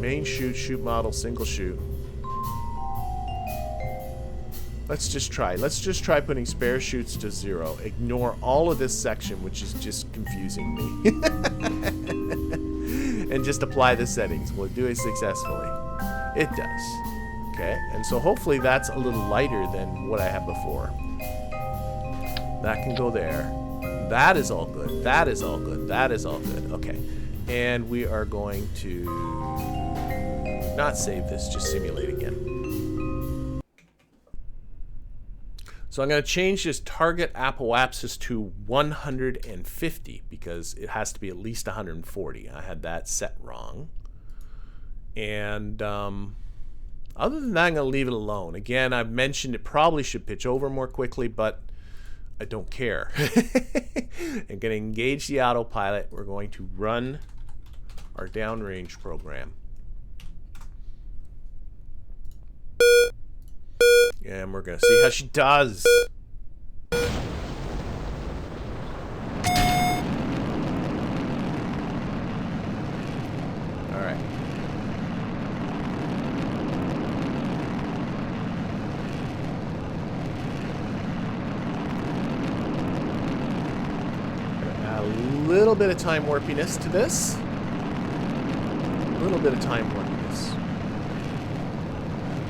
Main chute, chute model, single chute. Let's just try. Let's just try putting spare chutes to 0. Ignore all of this section, which is just confusing me. And just apply the settings. Will it do it successfully? It does. Okay, and so hopefully that's a little lighter than what I had before. That can go there. That is all good. That is all good. That is all good. Okay, and we are going to not save this, just simulate again. So I'm going to change this target apoapsis to 150 because it has to be at least 140. I had that set wrong. And other than that, I'm going to leave it alone. Again, I've mentioned it probably should pitch over more quickly, but I don't care. I'm going to engage the autopilot. We're going to run our downrange program. And we're going to see how she does. All right. Add a little bit of time warpiness to this. A little bit of time warpiness.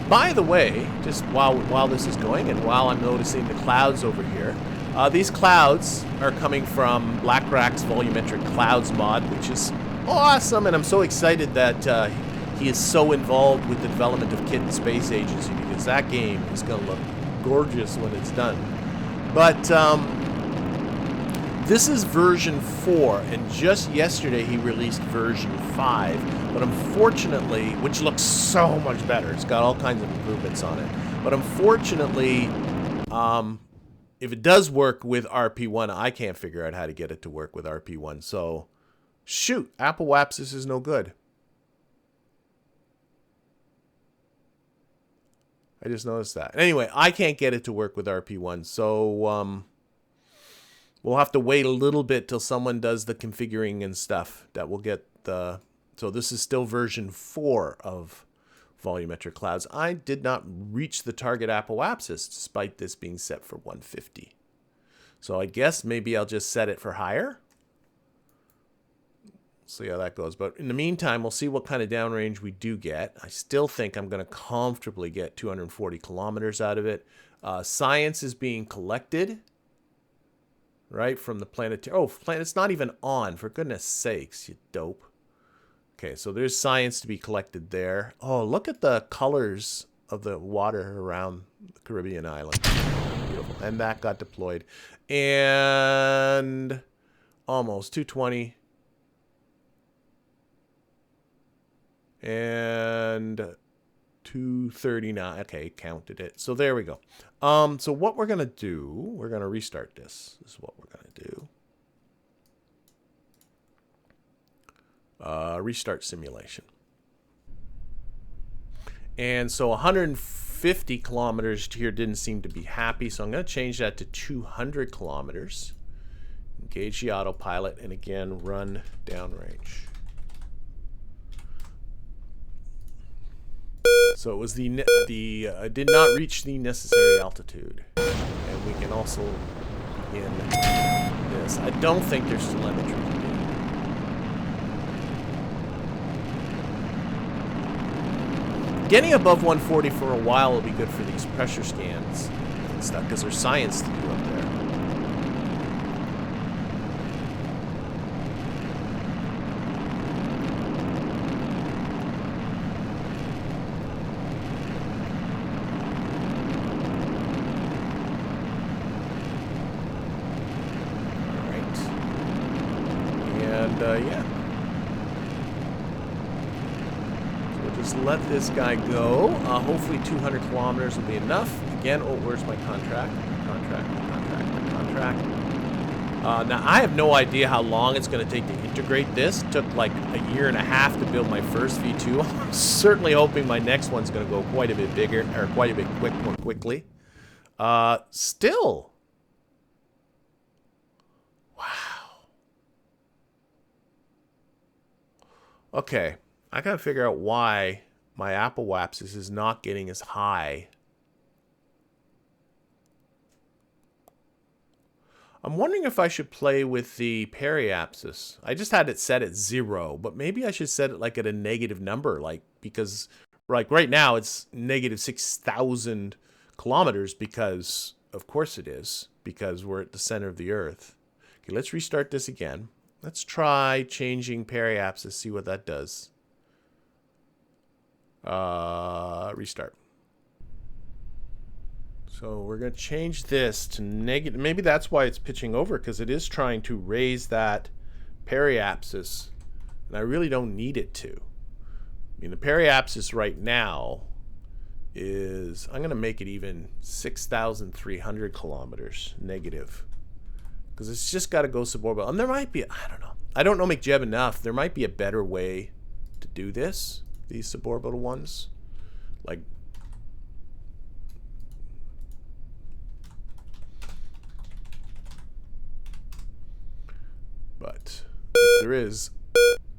By the way, just while this is going and while I'm noticing the clouds over here, these clouds are coming from BlackRack's Volumetric Clouds mod, which is awesome, and I'm so excited that he is so involved with the development of Kit and Space Agency, because that game is going to look gorgeous when it's done. But this is version 4, and just yesterday he released version 5. But unfortunately, which looks so much better, it's got all kinds of improvements on it. But unfortunately, if it does work with RP1, I can't figure out how to get it to work with RP1. So, shoot, AlphaMensae is no good. I just noticed that. Anyway, I can't get it to work with RP1, so we'll have to wait a little bit till someone does the configuring and stuff. That will get the... So this is still version 4 of volumetric clouds. I did not reach the target AlphaMensae despite this being set for 150. So I guess maybe I'll just set it for higher. See how that goes. But in the meantime, we'll see what kind of downrange we do get. I still think I'm going to comfortably get 240 kilometers out of it. Science is being collected, right, from the planetary. Oh, it's not even on, for goodness sakes, you dope. Okay, so there's science to be collected there. Oh, look at the colors of the water around the Caribbean island. Beautiful. And that got deployed. And almost 220. And 239. Okay, counted it. So there we go. So what we're going to do, we're going to restart this. This is what we're going to do. Restart simulation. And so 150 kilometers here didn't seem to be happy, so I'm going to change that to 200 kilometers. Engage the autopilot, and again, run downrange. So it was did not reach the necessary altitude. And we can also begin this. I don't think there's telemetry to do. Getting above 140 for a while will be good for these pressure scans and stuff, because there's science to do up there. Yeah. So we'll just let this guy go. Hopefully 200 kilometers will be enough. Again, oh, where's my contract? My contract. Now, I have no idea how long it's going to take to integrate this. It took like a year and a half to build my first V2. I'm certainly hoping my next one's going to go quite a bit bigger, or quite a bit more quickly. Still. Okay, I gotta figure out why my AlphaMensae is not getting as high. I'm wondering if I should play with the periapsis. I just had it set at 0, but maybe I should set it like at a negative number, like, because like right now it's negative 6,000 kilometers, because of course it is, because we're at the center of the Earth. Okay, let's restart this again. Let's try changing periapsis, see what that does. Restart. So we're going to change this to negative. Maybe that's why it's pitching over, because it is trying to raise that periapsis. And I really don't need it to. I mean, the periapsis right now is, I'm going to make it even 6,300 kilometers negative. Because it's just got to go suborbital. And there might be, I don't know. I don't know MechJeb enough. There might be a better way to do this, these suborbital ones. Like, but if there is,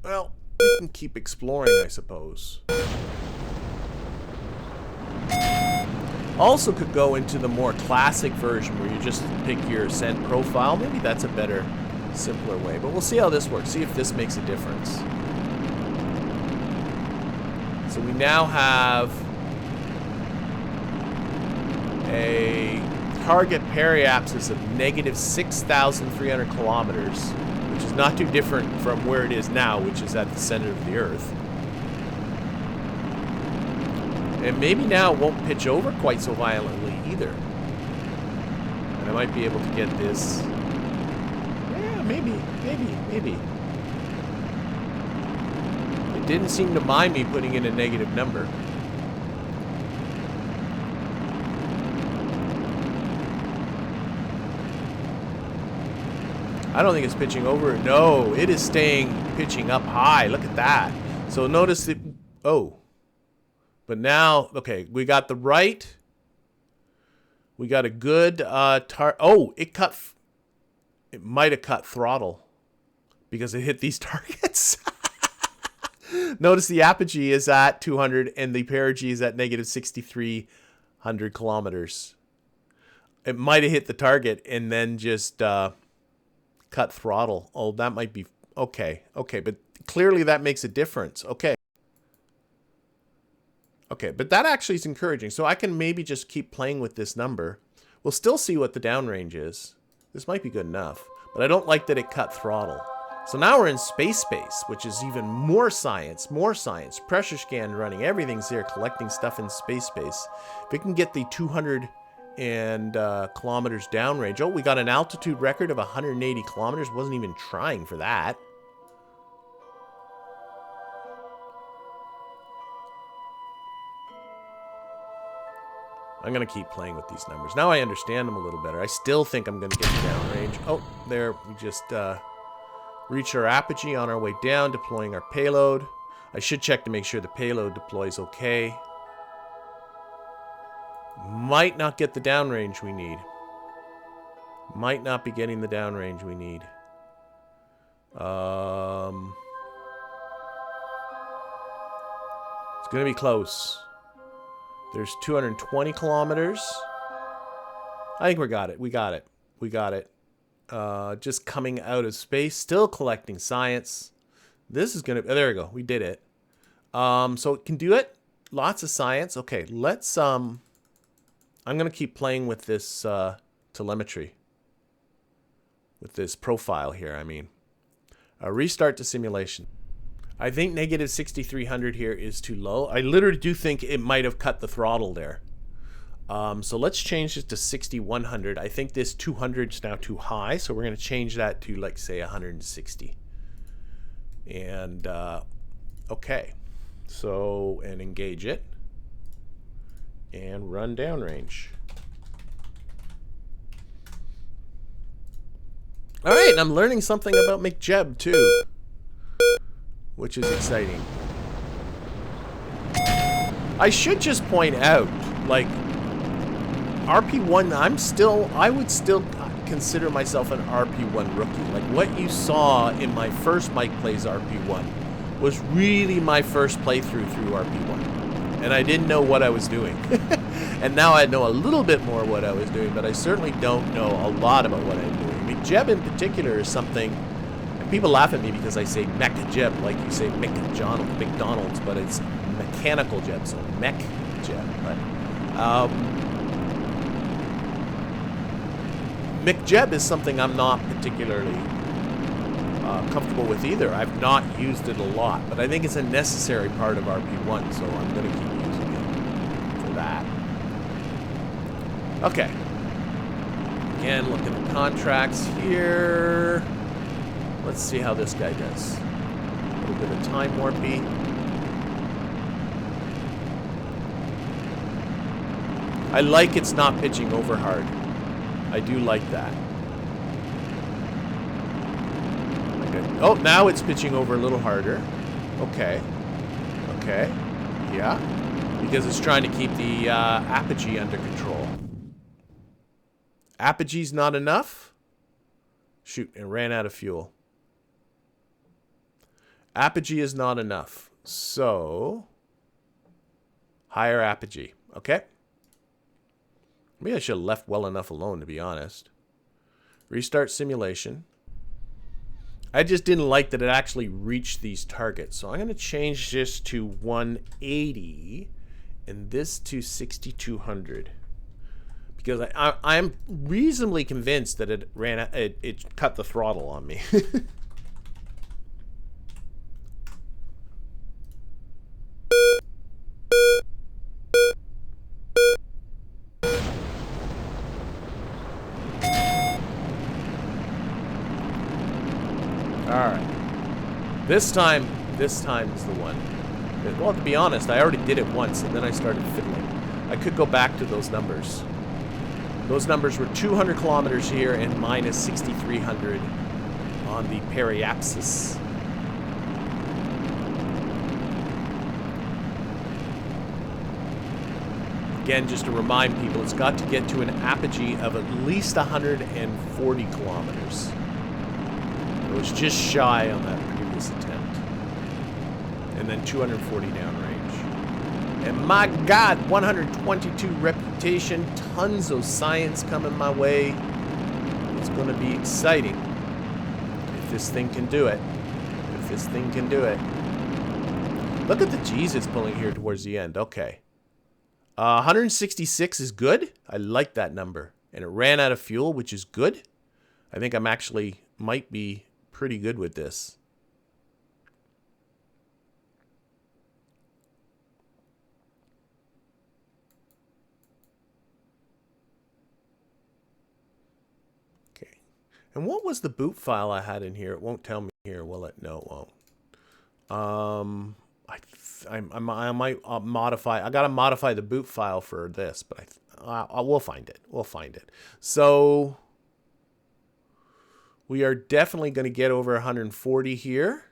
well, we can keep exploring, I suppose. Also could go into the more classic version where you just pick your ascent profile. Maybe that's a better, simpler way. But we'll see how this works. See if this makes a difference. So we now have a target periapsis of negative 6,300 kilometers, which is not too different from where it is now, which is at the center of the Earth. And maybe now it won't pitch over quite so violently either. And I might be able to get this. Yeah, maybe. It didn't seem to mind me putting in a negative number. I don't think it's pitching over. No, it is pitching up high. Look at that. So notice that, oh. But now, okay, we got the right. We got a good oh, it might have cut throttle because it hit these targets. Notice the apogee is at 200 and the perigee is at negative 6,300 kilometers. It might have hit the target and then just cut throttle. Oh, that might be okay. Okay, but clearly that makes a difference. Okay. Okay, but that actually is encouraging. So I can maybe just keep playing with this number. We'll still see what the downrange is. This might be good enough, but I don't like that it cut throttle. So now we're in space, which is even more science, pressure scan running, everything's there, collecting stuff in space. If we can get the 200 kilometers downrange. Oh, we got an altitude record of 180 kilometers. Wasn't even trying for that. I'm going to keep playing with these numbers. Now I understand them a little better. I still think I'm going to get the downrange. Oh, there. We just reached our apogee on our way down, deploying our payload. I should check to make sure the payload deploys okay. Might not get the downrange we need. Might not be getting the downrange we need. It's going to be close. There's 220 kilometers. I think we got it. We got it. Just coming out of space. Still collecting science. This is going to... there we go. We did it. So it can do it. Lots of science. Okay, let's... I'm going to keep playing with this telemetry. With this profile here, I mean. Restart to simulation. I think negative 6,300 here is too low. I literally do think it might have cut the throttle there. So let's change it to 6,100. I think this 200 is now too high, so we're going to change that to, like, say, 160. And, okay. So, and engage it. And run downrange. All right, and I'm learning something about MechJeb, too. Which is exciting. I should just point out, like, RP1, I would still consider myself an RP1 rookie. Like, what you saw in my first Mike Plays RP1 was really my first playthrough through RP1. And I didn't know what I was doing. And now I know a little bit more what I was doing, but I certainly don't know a lot about what I'm doing. MechJeb in particular is something... People laugh at me because I say MechJeb, like you say McDonald's, but it's mechanical jeb, so MechJeb. But MechJeb is something I'm not particularly comfortable with either. I've not used it a lot, but I think it's a necessary part of RP1, so I'm going to keep using it for that. Okay. Again, looking at contracts here. Let's see how this guy does. A little bit of time warpy. I like it's not pitching over hard. I do like that. Okay. Oh, now it's pitching over a little harder. Okay. Okay. Yeah. Because it's trying to keep the apogee under control. Apogee's not enough? Shoot, it ran out of fuel. Apogee is not enough. So, higher apogee. Okay. Maybe I should have left well enough alone, to be honest. Restart simulation. I just didn't like that it actually reached these targets. So I'm going to change this to 180 and this to 6,200. Because I'm reasonably convinced that it cut the throttle on me. Alright. This time is the one. Well, to be honest, I already did it once, and then I started fiddling. I could go back to those numbers. Those numbers were 200 kilometers here and minus 6,300 on the periapsis. Again, just to remind people, it's got to get to an apogee of at least 140 kilometers. It was just shy on that previous attempt. And then 240 downrange. And my God, 122 reputation, tons of science coming my way. It's going to be exciting. If this thing can do it. If this thing can do it. Look at the G's it's pulling here towards the end. Okay. 166 is good. I like that number. And it ran out of fuel, which is good. I think I'm actually might be pretty good with this. Okay. And what was the boot file I had in here? It won't tell me here, will it? No, it won't. I might modify. I gotta modify the boot file for this, but we'll find it. We'll find it. So we are definitely going to get over 140 here,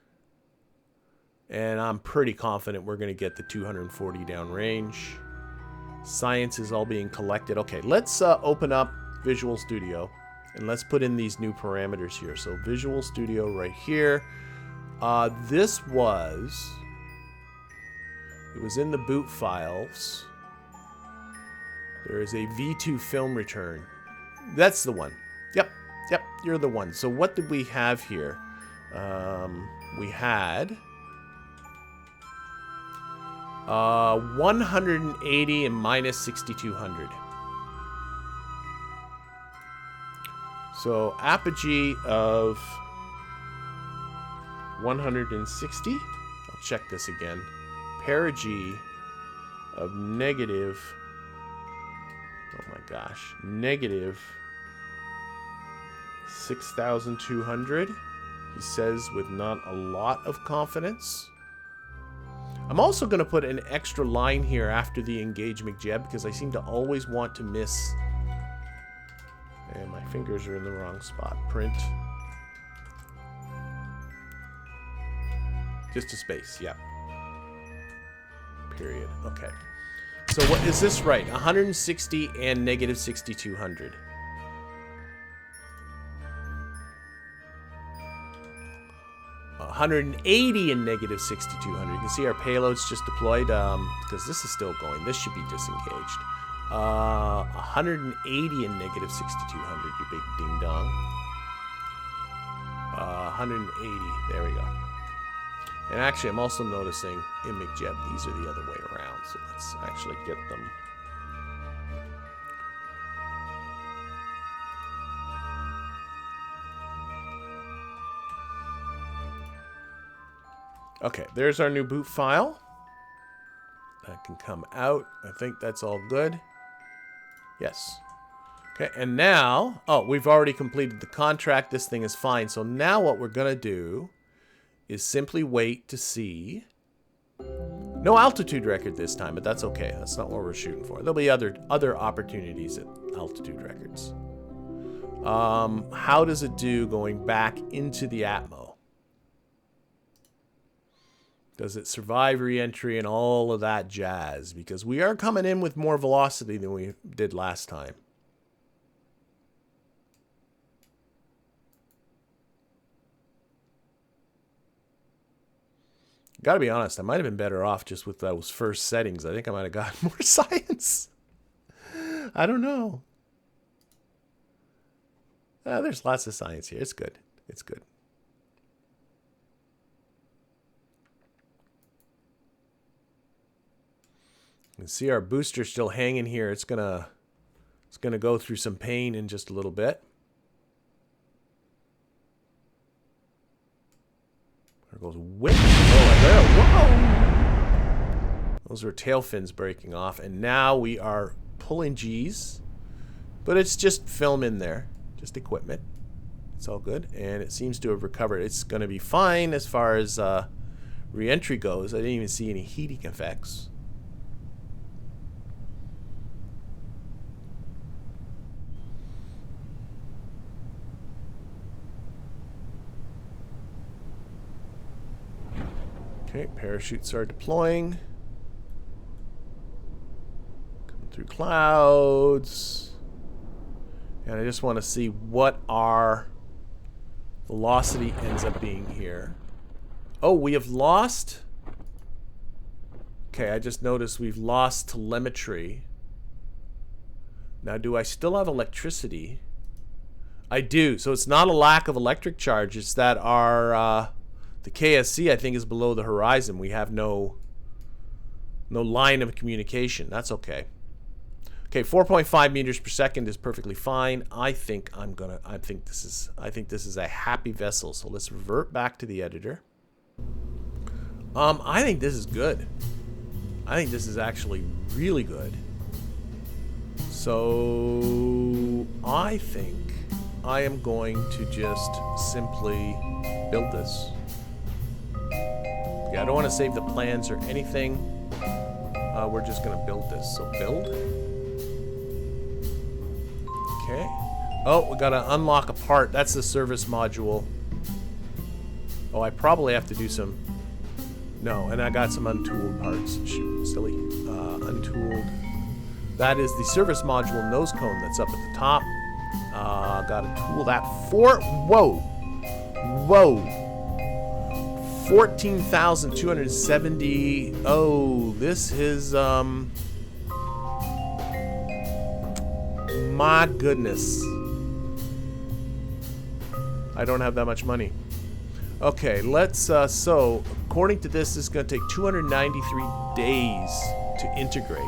and I'm pretty confident we're going to get the 240 downrange. Science is all being collected. Okay, let's open up Visual Studio, and let's put in these new parameters here. So Visual Studio right here. This was. It was in the boot files. There is a V2 film return. That's the one. Yep, you're the one. So what did we have here? We had 180 and minus 6,200. So apogee of 160. I'll check this again. Perigee of negative, oh my gosh, negative 6,200. He says with not a lot of confidence. I'm also going to put an extra line here after the engage MechJeb because I seem to always want to miss. And my fingers are in the wrong spot. Print. Just a space, yeah. Period. Okay. So what is this right? 160 and negative 6,200. $180 and negative 6,200. You can see our payload's just deployed because this is still going. This should be disengaged. 180 and negative 6,200. You big ding dong. 180. There we go. And actually, I'm also noticing in MechJeb, these are the other way around. So let's actually get them. Okay, there's our new boot file. That can come out. I think that's all good. Yes. Okay, and now, oh, we've already completed the contract. This thing is fine. So now what we're going to do is simply wait to see. No altitude record this time, but that's okay. That's not what we're shooting for. There'll be other opportunities at altitude records. How does it do going back into the Atmo? Does it survive re-entry and all of that jazz? Because we are coming in with more velocity than we did last time. Gotta be honest, I might have been better off just with those first settings. I think I might have got more science. I don't know. There's lots of science here. It's good. It's good. You can see our booster still hanging here. It's gonna go through some pain in just a little bit. There goes whip. Oh, there. Whoa! Those are tail fins breaking off, and now we are pulling G's, but it's just film in there, just equipment. It's all good, and it seems to have recovered. It's going to be fine as far as re-entry goes. I didn't even see any heating effects. Okay, parachutes are deploying. Coming through clouds. And I just want to see what our velocity ends up being here. Oh, we have lost. Okay, I just noticed we've lost telemetry. Now, do I still have electricity? I do. So it's not a lack of electric charge. It's that our the KSC, I think, is below the horizon. We have no line of communication. That's okay. Okay, 4.5 meters per second is perfectly fine. I think this is a happy vessel. So let's revert back to the editor. I think this is good. I think this is actually really good. So I think I am going to just simply build this. Yeah, I don't want to save the plans or anything. We're just going to build this. So build. Okay. Oh, we got to unlock a part. That's the service module. Oh, I probably have to do some... No, and I got some untooled parts. Shoot, silly. Untooled. That is the service module nose cone that's up at the top. Got to tool that for... Whoa! Whoa! 14,270. Oh, this is, my goodness. I don't have that much money. Okay, let's, so, according to this is going to take 293 days to integrate.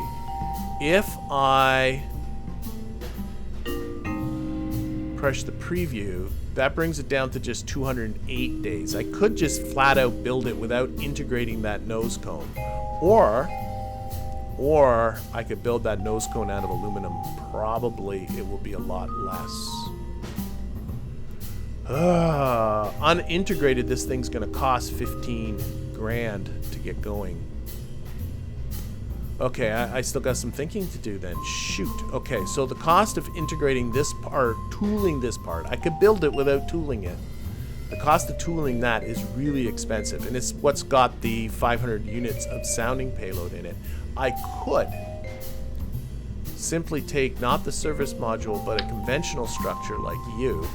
If I press the preview, that brings it down to just 208 days. I could just flat out build it without integrating that nose cone. Or I could build that nose cone out of aluminum. Probably it will be a lot less. Unintegrated, this thing's gonna cost 15 grand to get going. Okay, I still got some thinking to do then. Shoot. Okay, so the cost of integrating this part, tooling this part, I could build it without tooling it. The cost of tooling that is really expensive, and it's what's got the 500 units of sounding payload in it. I could simply take not the service module, but a conventional structure like you,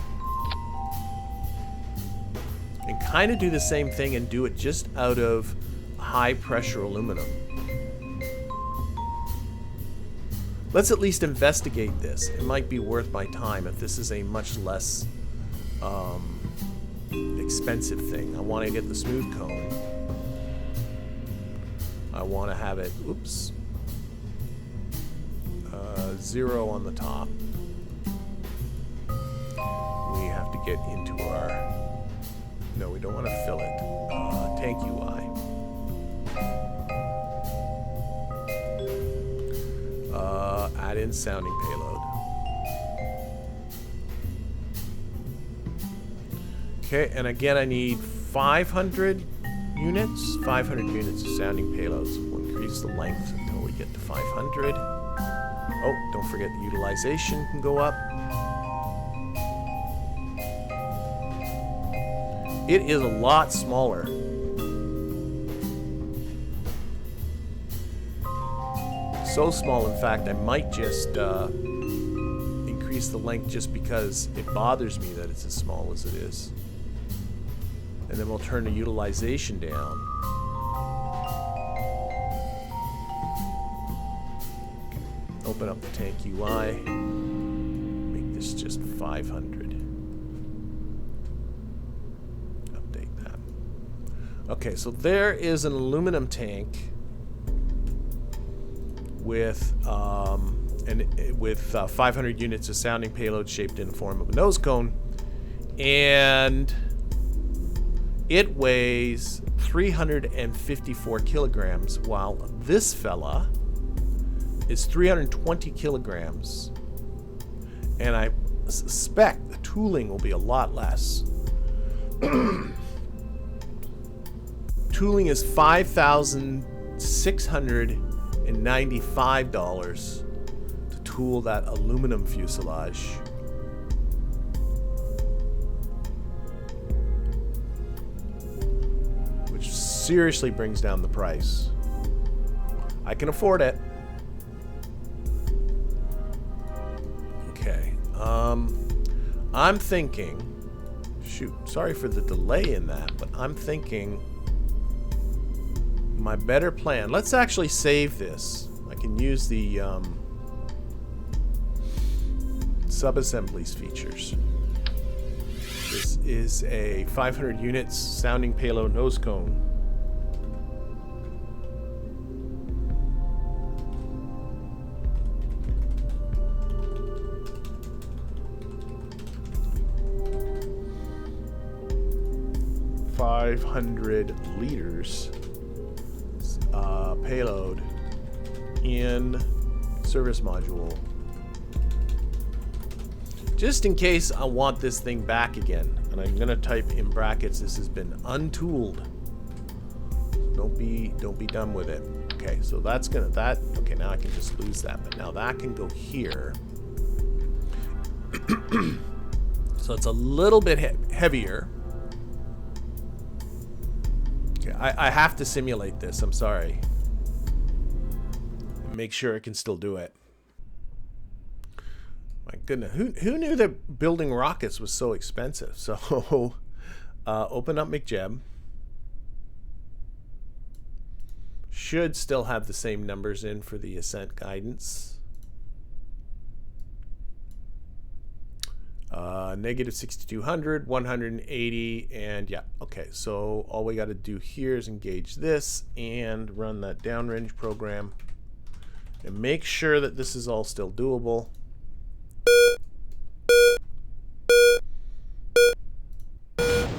and kind of do the same thing and do it just out of high pressure aluminum. Let's at least investigate this. It might be worth my time if this is a much less expensive thing. I want to get the smooth cone. I want to have it, oops, 0 on the top. We have to get into our, no, we don't want to fill it, tank UI. Add in sounding payload. Okay, and again I need 500 units. 500 units of sounding payloads. We'll increase the length until we get to 500. Oh, don't forget the utilization can go up. It is a lot smaller. So small, in fact, I might just increase the length just because it bothers me that it's as small as it is. And then we'll turn the utilization down. Open up the tank UI. Make this just 500. Update that. Okay, so there is an aluminum tank with 500 units of sounding payload shaped in the form of a nose cone, and it weighs 354 kilograms, while this fella is 320 kilograms. And suspect the tooling will be a lot less. Tooling is $5,695 to tool that aluminum fuselage. Which seriously brings down the price. I can afford it. Okay. I'm thinking... Shoot, sorry for the delay in that, but I'm thinking... my better plan... Let's actually save this. I can use the sub-assemblies features. This is a 500 units sounding payload nosecone. $500 payload in service module. Just in case I want this thing back again, and I'm gonna type in brackets, this has been untooled. Don't be done with it. Okay, so that's gonna okay, now I can just lose that, but now that can go here. So it's a little bit heavier. Okay, I have to simulate this, I'm sorry. Make sure it can still do it. My goodness, who knew that building rockets was so expensive? So, open up MechJeb. Should still have the same numbers in for the ascent guidance. Negative 6,200, 180, and yeah, okay. So all we got to do here is engage this and run that downrange program, and make sure that this is all still doable.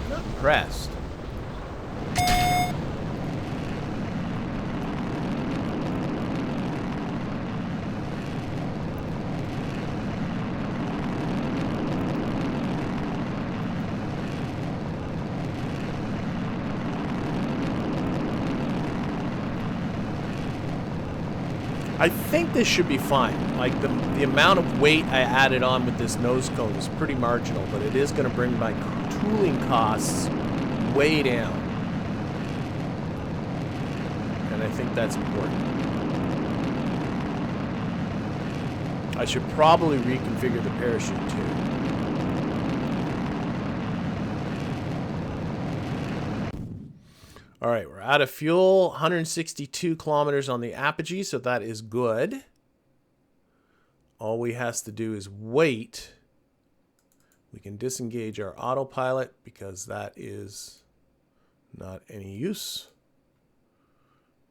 Not impressed. I think this should be fine. Like the amount of weight I added on with this nose cone is pretty marginal, but it is going to bring my tooling costs way down. And I think that's important. I should probably reconfigure the parachute too. All right, we're out of fuel, 162 kilometers on the apogee, so that is good. All we have to do is wait. We can disengage our autopilot because that is not any use.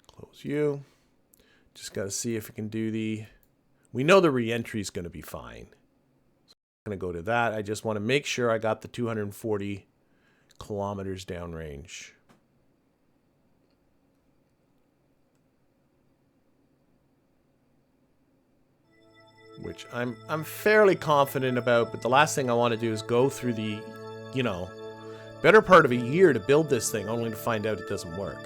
Close you. Just got to see if we can do the... We know the re-entry is going to be fine. So I'm going to go to that. I just want to make sure I got the 240 kilometers downrange. Which I'm fairly confident about, but the last thing I want to do is go through the, you know, better part of a year to build this thing, only to find out it doesn't work.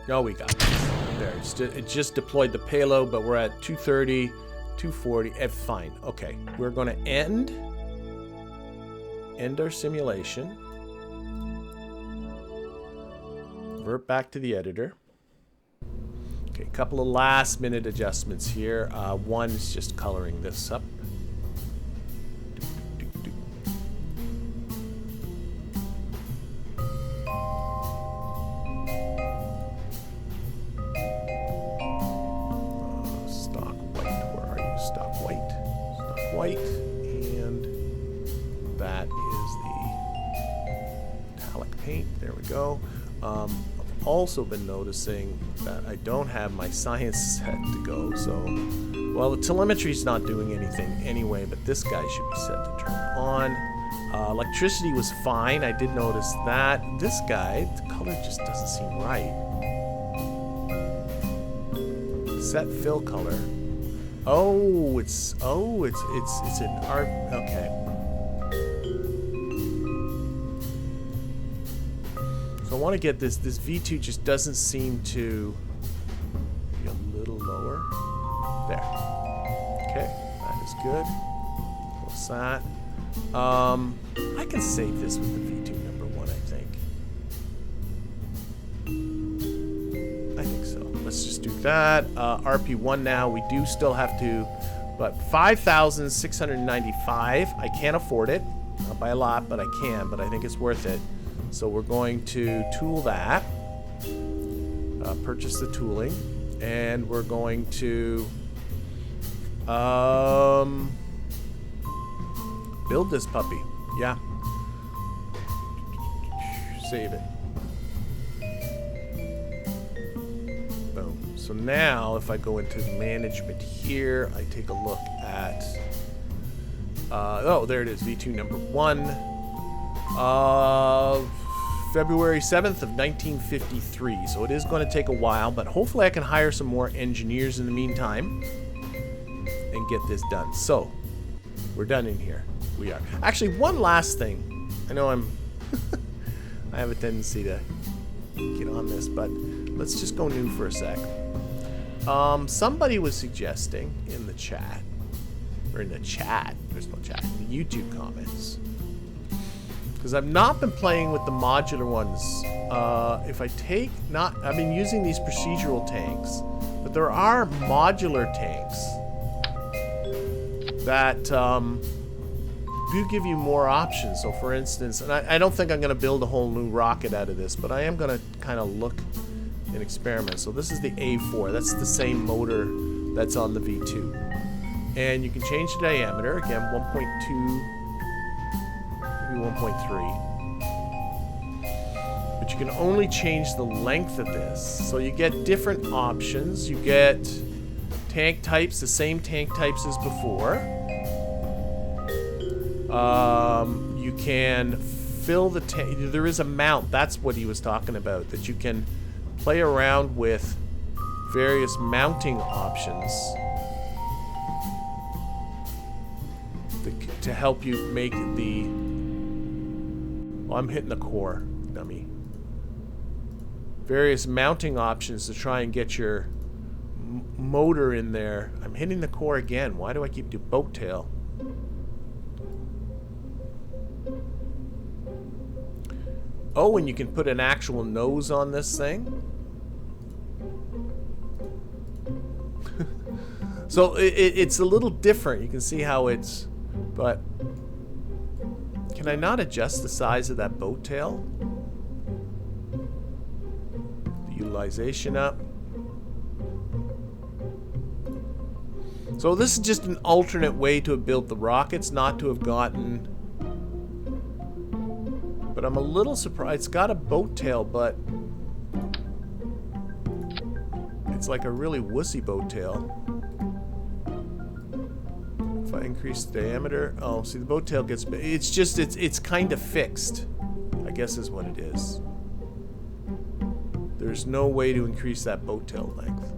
Oh, we got this. There, it just deployed the payload, but we're at 230, 240. Fine. Okay, we're going to end our simulation. Revert back to the editor. Okay, a couple of last minute adjustments here. One is just coloring this up. Stock white, where are you? Stock white. Stock white. And that is the metallic paint. There we go. I've also been noticing that I don't have my science set to go, so, well, the telemetry's not doing anything anyway, but this guy should be set to turn on. Electricity was fine, I did notice that. This guy, the color just doesn't seem right. Set fill color. Oh, it's an art. Okay. So I want to get this. This V2 just doesn't seem to be a little lower. There. Okay, that is good. What's that? I can save this with the V2 number 1, I think so. Let's just do that. RP1 now. We do still have to, but 5,695. I can't afford it. Not by a lot, but I can. But I think it's worth it. So we're going to tool that. Purchase the tooling. And we're going to build this puppy. Yeah. Save it. Boom. So now, if I go into management here, I take a look at... oh, there it is. V2 number 1. February 7th of 1953. So it is going to take a while, but hopefully I can hire some more engineers in the meantime and get this done. So, we're done in here. We are. Actually, one last thing. I know I'm... I have a tendency to get on this, but let's just go new for a sec. Somebody was suggesting in the chat, or in the chat, there's no chat, in the YouTube comments, because I've not been playing with the modular ones. If I take, I've been using these procedural tanks, but there are modular tanks that do give you more options. So for instance, and I don't think I'm going to build a whole new rocket out of this, but I am going to kind of look and experiment. So this is the A4. That's the same motor that's on the V2. And you can change the diameter, again, 1.2, maybe 1.3. But you can only change the length of this. So you get different options. You get tank types, the same tank types as before. You can fill the tank. There is a mount. That's what he was talking about. That you can play around with various mounting options to help you make the... Oh, I'm hitting the core, dummy. Various mounting options to try and get your motor in there. I'm hitting the core again. Why do I keep doing boat tail? Oh, and you can put an actual nose on this thing. So it's a little different. You can see how it's... But can I not adjust the size of that boat tail? The utilization up. So this is just an alternate way to have built the rockets, not to have gotten... But I'm a little surprised. It's got a boat tail, but it's like a really wussy boat tail. If I increase the diameter, oh, see the boat tail gets. It's just it's kind of fixed, I guess is what it is. There's no way to increase that boat tail length,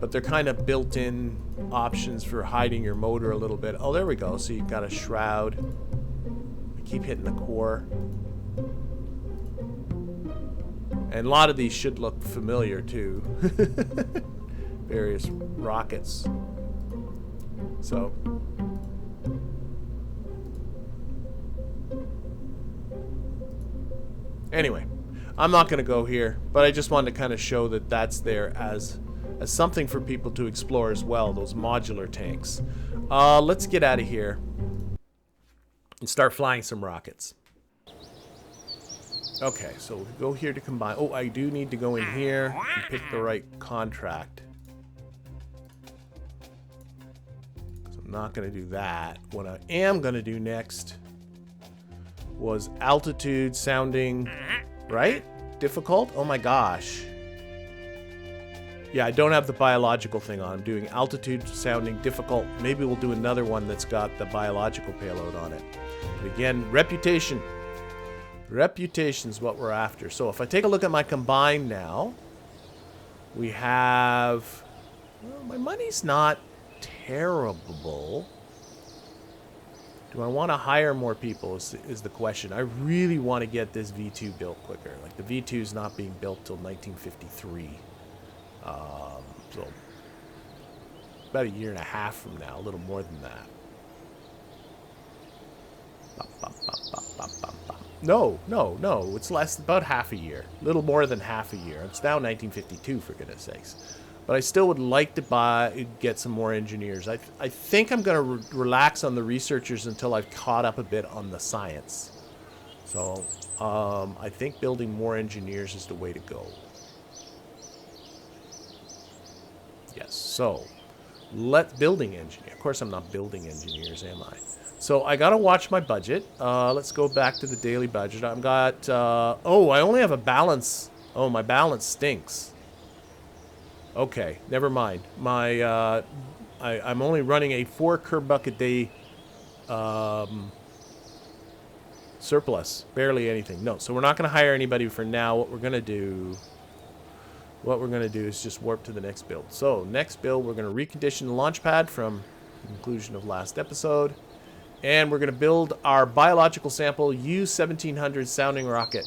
but they're kind of built-in options for hiding your motor a little bit. Oh, there we go. So you've got a shroud. I keep hitting the core. And a lot of these should look familiar too. Various rockets. So. Anyway, I'm not going to go here, but I just wanted to kind of show that that's there as something for people to explore as well, those modular tanks. Let's get out of here and start flying some rockets. Okay, so we go here to combine. Oh, I do need to go in here and pick the right contract. So I'm not going to do that. What I am going to do next was altitude sounding, right? Difficult? Oh my gosh. Yeah, I don't have the biological thing on. I'm doing altitude sounding difficult. Maybe we'll do another one that's got the biological payload on it. But again, reputation. Reputation's what we're after. So if I take a look at my combined now, we have Well, my money's not terrible. Do I want to hire more people is the question. I really want to get this V2 built quicker. Like, the V2 is not being built till 1953. So, about a year and a half from now, a little more than that. No, it's less, about half a year. A little more than half a year. It's now 1952, for goodness sakes. But I still would like to get some more engineers. I think I'm going to relax on the researchers until I've caught up a bit on the science. So I think building more engineers is the way to go. Yes, so building engineer. Of course I'm not building engineers, am I? So I got to watch my budget. Let's go back to the daily budget. I've got, oh, I only have a balance. Oh, my balance stinks. Okay, never mind. I'm only running a 4 Kerbal a day surplus. Barely anything. No, so we're not going to hire anybody for now. What we're going to do is just warp to the next build. So, next build, we're going to recondition the launch pad from the conclusion of last episode. And we're going to build our biological sample U-1700 sounding rocket.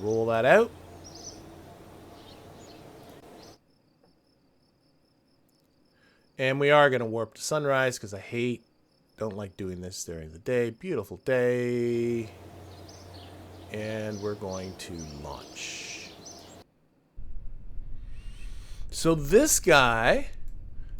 Roll that out. And we are going to warp to sunrise because I don't like doing this during the day. Beautiful day. And we're going to launch. So this guy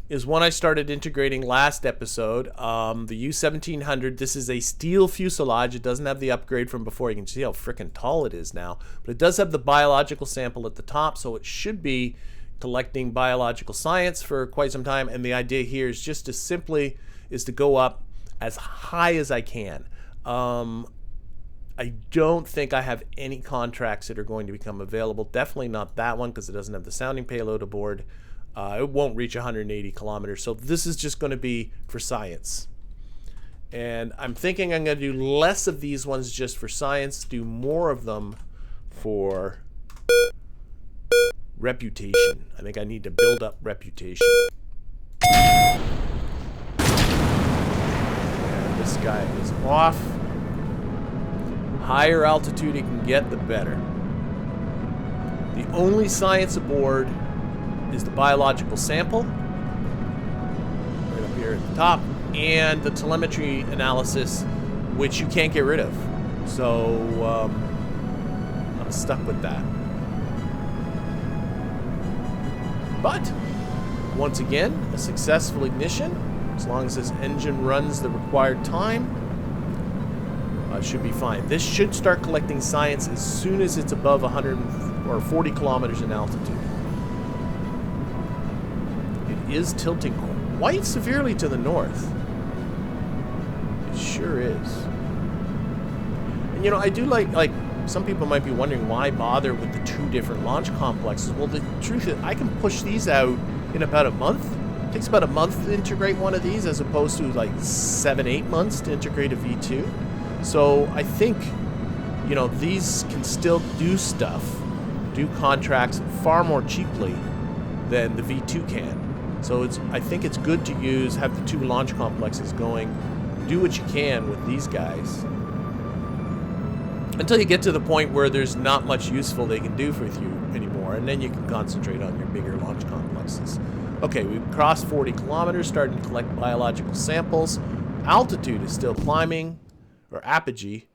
is one I started integrating last episode. The U-1700, this is a steel fuselage. It doesn't have the upgrade from before. You can see how freaking tall it is now. But it does have the biological sample at the top, so it should be collecting biological science for quite some time. And the idea here is just to simply go up as high as I can. I don't think I have any contracts that are going to become available. Definitely not that one because it doesn't have the sounding payload aboard. It won't reach 180 kilometers. So this is just going to be for science. And I'm thinking I'm going to do less of these ones just for science, do more of them for reputation. I think I need to build up reputation. And this guy is off. Higher altitude it can get, the better. The only science aboard is the biological sample, right up here at the top, and the telemetry analysis, which you can't get rid of. So I'm stuck with that. But once again, a successful ignition. As long as this engine runs the required time, should be fine. This should start collecting science as soon as it's above 140 kilometers in altitude. It is tilting quite severely to the north. It sure is. And you know, I do like some people might be wondering why bother with the 2 different launch complexes. Well, the truth is I can push these out in about a month. It takes about a month to integrate one of these as opposed to like 7-8 months to integrate a V2. So I think, you know, these can still do stuff, do contracts far more cheaply than the V2 can. So I think it's good to have the 2 launch complexes going. Do what you can with these guys until you get to the point where there's not much useful they can do with you anymore, and then you can concentrate on your bigger launch complexes. Okay, we've crossed 40 kilometers, starting to collect biological samples. Altitude is still climbing. Or apogee,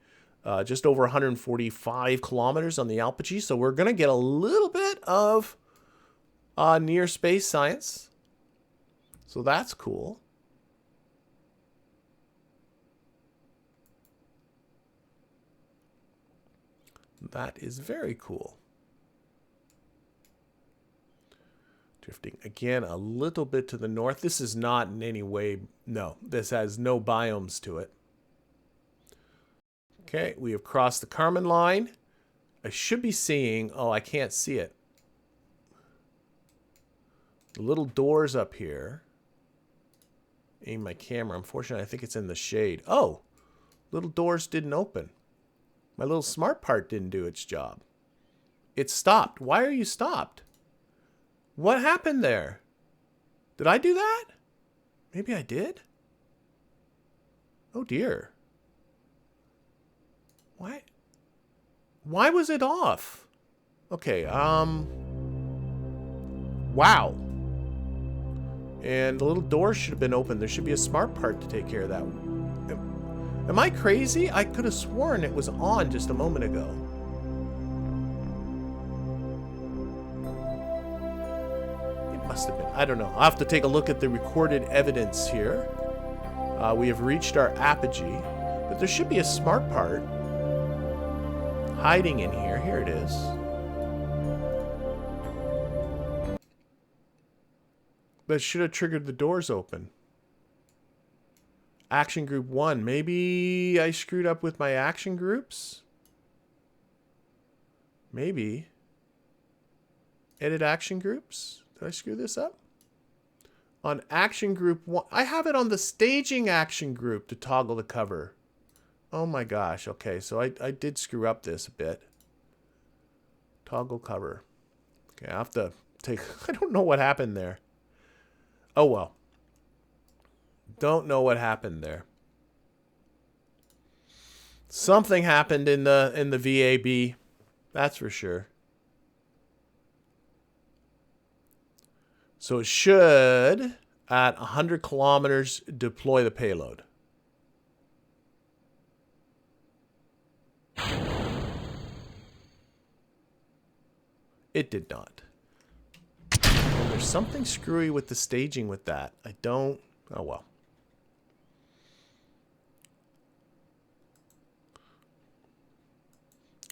just over 145 kilometers on the apogee. So we're going to get a little bit of near space science. So that's cool. That is very cool. Drifting again a little bit to the north. This is not in any way, no, this has no biomes to it. Okay, we have crossed the Kármán line. I should be seeing, oh, I can't see it. The little doors up here. Aim my camera. Unfortunately, I think it's in the shade. Oh, little doors didn't open. My little smart part didn't do its job. It stopped. Why are you stopped? What happened there? Did I do that? Maybe I did? Oh dear. Why? Why was it off? Okay, wow. And the little door should have been open. There should be a smart part to take care of that. Am I crazy? I could have sworn it was on just a moment ago. Must have been. I don't know. I'll have to take a look at the recorded evidence here. We have reached our apogee, but there should be a smart part hiding in here. Here it is. That should have triggered the doors open. Action group 1. Maybe I screwed up with my action groups? Maybe. Edit action groups? Did I screw this up? On action group 1. I have it on the staging action group to toggle the cover. Oh my gosh. Okay, so I did screw up this a bit. Toggle cover. Okay, I have to take... I don't know what happened there. Oh well. Don't know what happened there. Something happened in the VAB. That's for sure. So it should, at 100 kilometers, deploy the payload. It did not. And there's something screwy with the staging with that. I don't... Oh, well.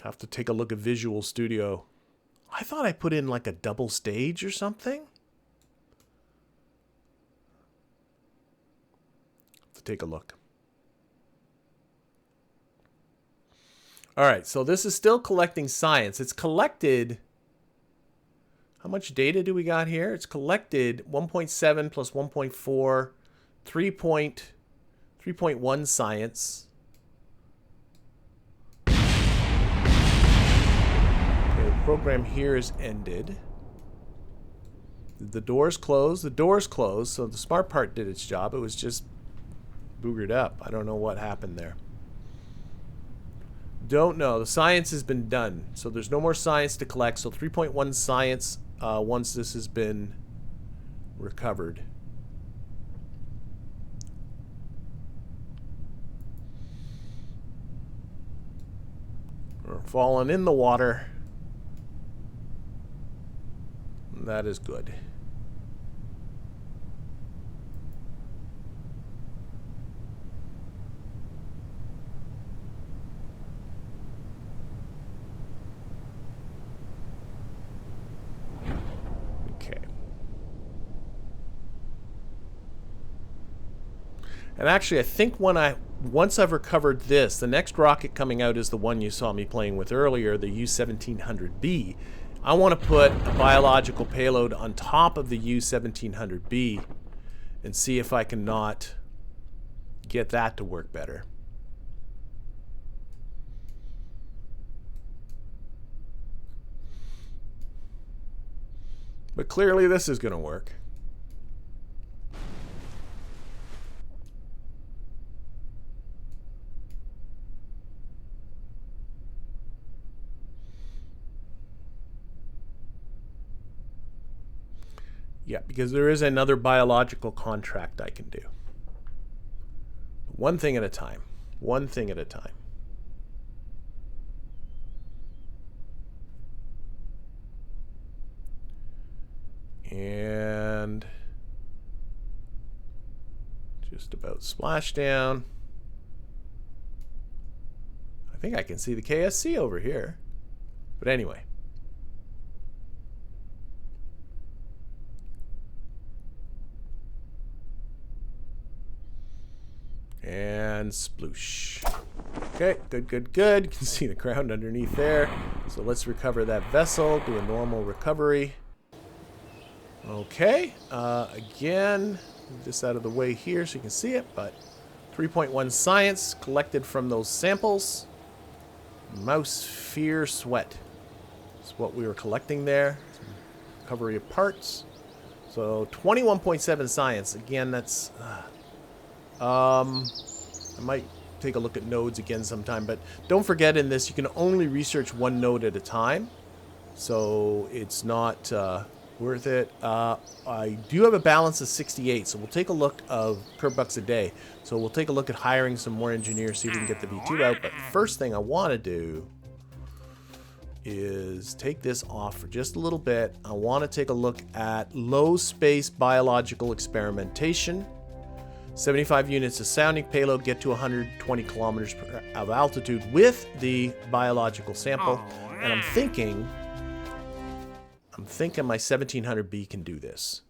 Have to take a look at Visual Studio. I thought I put in like a double stage or something. Take a look. All right, so this is still collecting science. It's collected... How much data do we got here? It's collected 1.7 plus 1.4, 3.1 science. Okay, the program here is ended. The door's closed. The door's closed, so the smart part did its job. It was just boogered up. I don't know what happened there. Don't know. The science has been done, so there's no more science to collect. So 3.1 science once this has been recovered. We're falling in the water. That is good. And actually, I think once I've recovered this, the next rocket coming out is the one you saw me playing with earlier, the U-1700B. I want to put a biological payload on top of the U-1700B and see if I can not get that to work better. But clearly this is going to work. Yeah, because there is another biological contract I can do. One thing at a time. One thing at a time. And just about splashdown. I think I can see the KSC over here. But anyway. And sploosh. Okay, good, good, good. You can see the ground underneath there. So let's recover that vessel, do a normal recovery. Okay, again, move this out of the way here so you can see it, but 3.1 science collected from those samples. Mouse fear sweat. It's what we were collecting there. Some recovery of parts. So 21.7 science. Again, that's... I might take a look at nodes again sometime, but don't forget in this you can only research one node at a time. So it's not worth it. I do have a balance of 68, so we'll take a look of $1 a day. So we'll take a look at hiring some more engineers, see if we can get the V2 out. But the first thing I want to do is take this off for just a little bit. I want to take a look at low space biological experimentation. 75 units of sounding payload, get to 120 kilometers of altitude with the biological sample. And I'm thinking my 1700B can do this.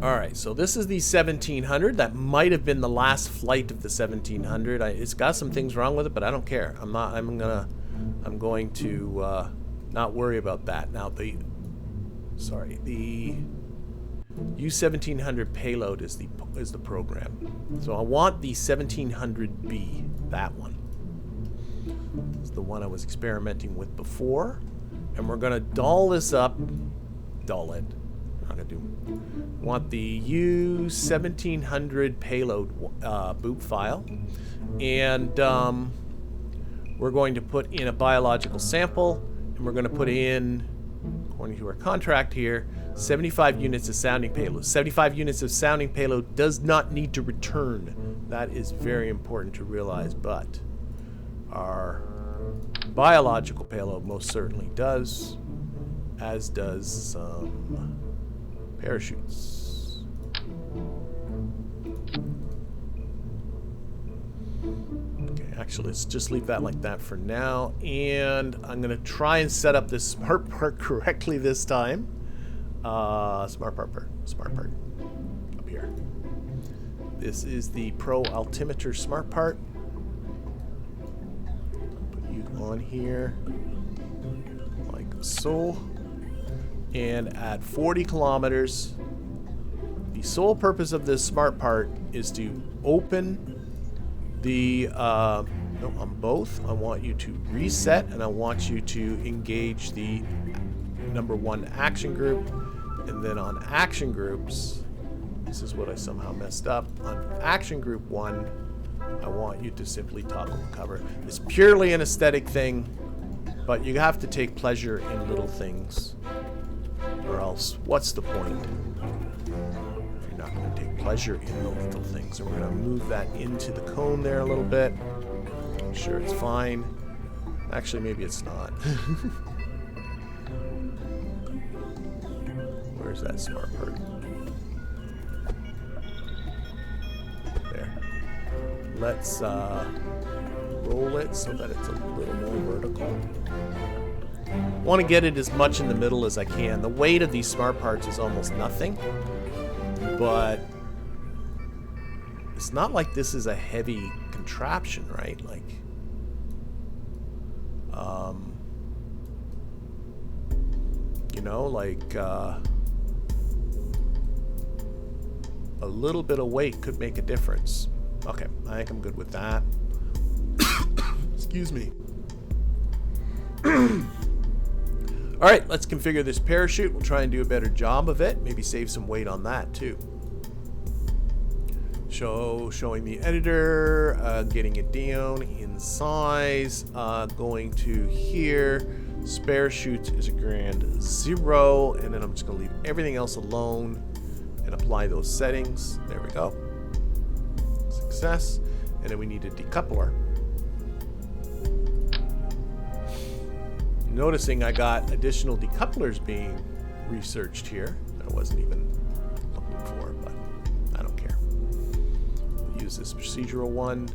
Alright, so this is the 1700. That might have been the last flight of the 1700. It's got some things wrong with it, but I don't care. I'm going to not worry about that. Now the U1700 payload is the program. So I want the 1700B, that one. It's the one I was experimenting with before. And we're gonna doll this up. Doll it. I'm not gonna do. Want the U1700 payload boop file, and we're going to put in a biological sample, and we're going to put in, according to our contract here, 75 units of sounding payload. 75 units of sounding payload does not need to return. That is very important to realize, but our biological payload most certainly does, as does some parachutes. Okay, actually, let's just leave that like that for now, and I'm going to try and set up this smart part correctly this time. Smart part up here. This is the Pro Altimeter smart part. Put you on here like so. And at 40 kilometers, the sole purpose of this smart part is to open the no, on both. I want you to reset, and I want you to engage the #1 action group. And then on action groups, this is what I somehow messed up. On action group 1, I want you to simply toggle the cover. It's purely an aesthetic thing, but you have to take pleasure in little things, or else what's the point if you're not going to take pleasure in the little things? And we're going to move that into the cone there a little bit. Make sure it's fine. Actually, maybe it's not. Where's that smart part? There. Let's roll it so that it's a little more vertical. I want to get it as much in the middle as I can. The weight of these smart parts is almost nothing, but it's not like this is a heavy contraption, right? Like, you know, like a little bit of weight could make a difference. Okay, I think I'm good with that. Excuse me. Alright, let's configure this parachute. We'll try and do a better job of it. Maybe save some weight on that too. Showing the editor, getting it down in size, going to here. Spare shoots is a grand 0, and then I'm just going to leave everything else alone and apply those settings. There we go. Success. And then we need a decoupler. Noticing I got additional decouplers being researched here that I wasn't even looking for, but I don't care. We'll use this procedural one.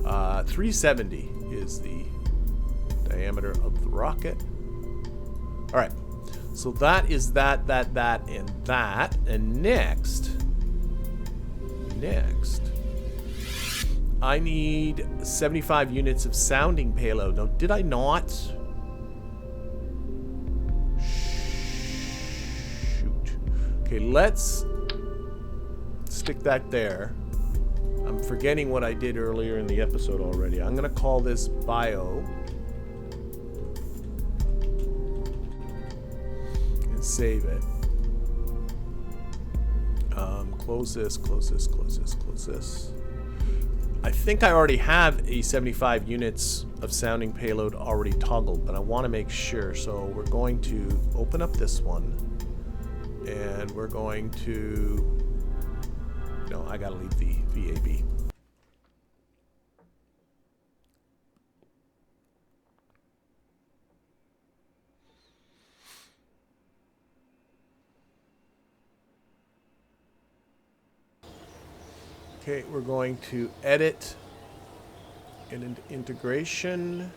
370 is the diameter of the rocket. All right, so that is that, and that. And next, I need 75 units of sounding payload. Now, did I not? Shoot. Okay, let's stick that there. I'm forgetting what I did earlier in the episode already. I'm going to call this bio. Save it. Close this, close this, close this, close this. I think I already have a 75 units of sounding payload already toggled, but I want to make sure. So we're going to open up this one, and we're going to... No, I gotta leave the VAB. Okay, we're going to edit and integration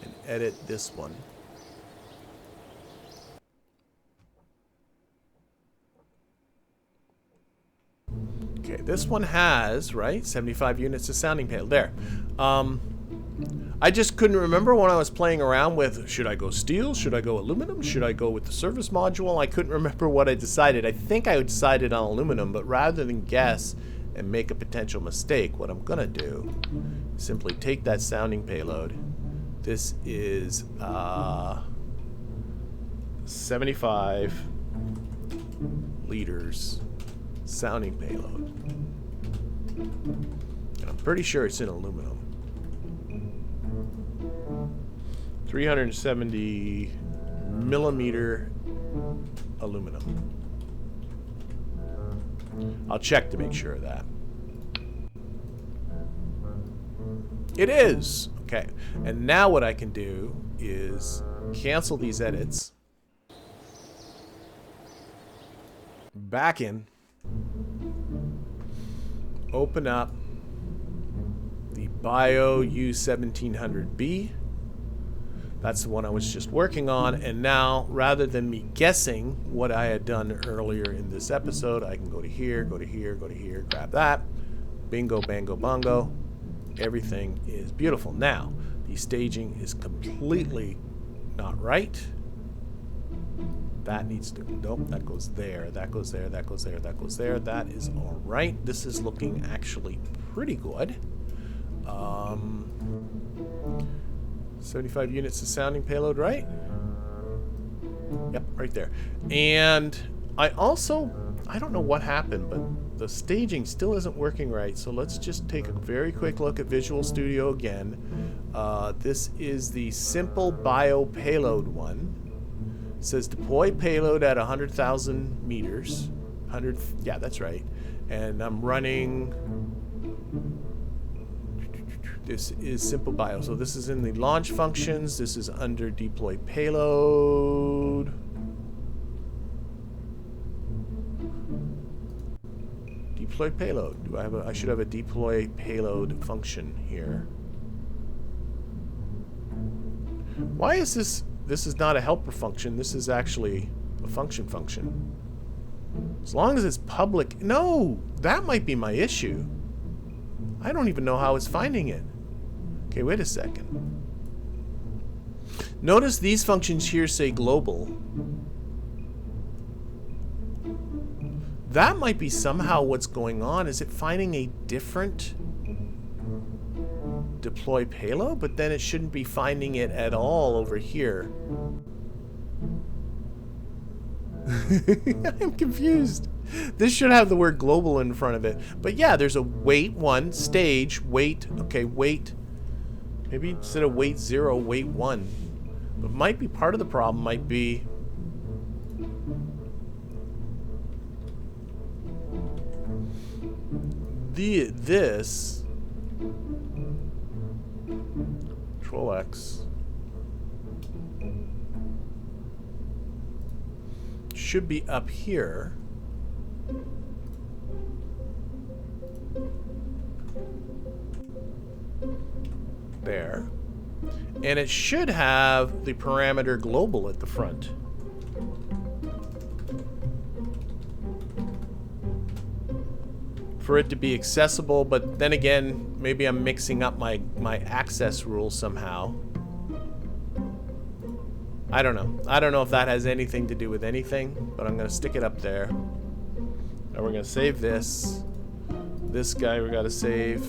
and edit this one. Okay, this one has, right, 75 units of sounding payload. There. I just couldn't remember when I was playing around with, should I go steel? Should I go aluminum? Should I go with the service module? I couldn't remember what I decided. I think I decided on aluminum, but rather than guess and make a potential mistake, what I'm gonna do is simply take that sounding payload. This is 75 liters sounding payload. And I'm pretty sure it's in aluminum. 370 millimeter aluminum. I'll check to make sure of that. It is! Okay, and now what I can do is cancel these edits. Back in. Open up the Bio U1700B. That's the one I was just working on, and now, rather than me guessing what I had done earlier in this episode, I can go to here, go to here, go to here, grab that. Bingo, bango, bongo. Everything is beautiful. Now, the staging is completely not right. That needs to, nope, that goes there, that goes there, that goes there, that goes there. That is all right. This is looking actually pretty good. 75 units of sounding payload, right? Yep, right there. And I also, I don't know what happened, but the staging still isn't working right. So let's just take a very quick look at Visual Studio again. This is the simple bio payload one. It says deploy payload at 100,000 meters. 100, yeah, that's right. And I'm running... This is simple bio. So this is in the launch functions. This is under deploy payload. Deploy payload. Do I have a, I should have a deploy payload function here. Why is this? This is not a helper function. This is actually a function. As long as it's public. No, that might be my issue. I don't even know how it's finding it. Okay, wait a second. Notice these functions here say global. That might be somehow what's going on. Is it finding a different deploy payload? But then it shouldn't be finding it at all over here. I'm confused. This should have the word global in front of it. But yeah, there's a wait 1, stage, wait, okay, wait. Maybe instead of wait 0, wait 1. But might be part of the problem, might be... this... Control X... should be up here. There. And it should have the parameter global at the front. For it to be accessible, but then again, maybe I'm mixing up my access rules somehow. I don't know. I don't know if that has anything to do with anything, but I'm going to stick it up there. Now we're going to save this. This guy we got to save.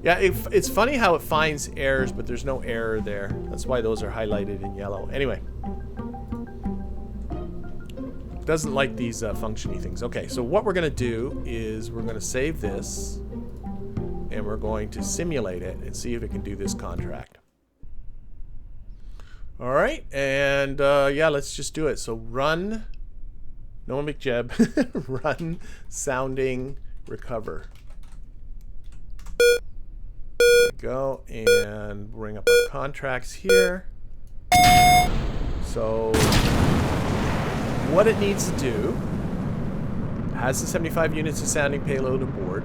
Yeah, it's funny how it finds errors, but there's no error there. That's why those are highlighted in yellow. Anyway, Doesn't like these functiony things. Okay, so what we're going to do is we're going to save this, and we're going to simulate it and see if it can do this contract. All right, and yeah, let's just do it. So run, no MechJeb, run sounding recover. There we go, and bring up our contracts here. So what it needs to do, has the 75 units of sounding payload aboard.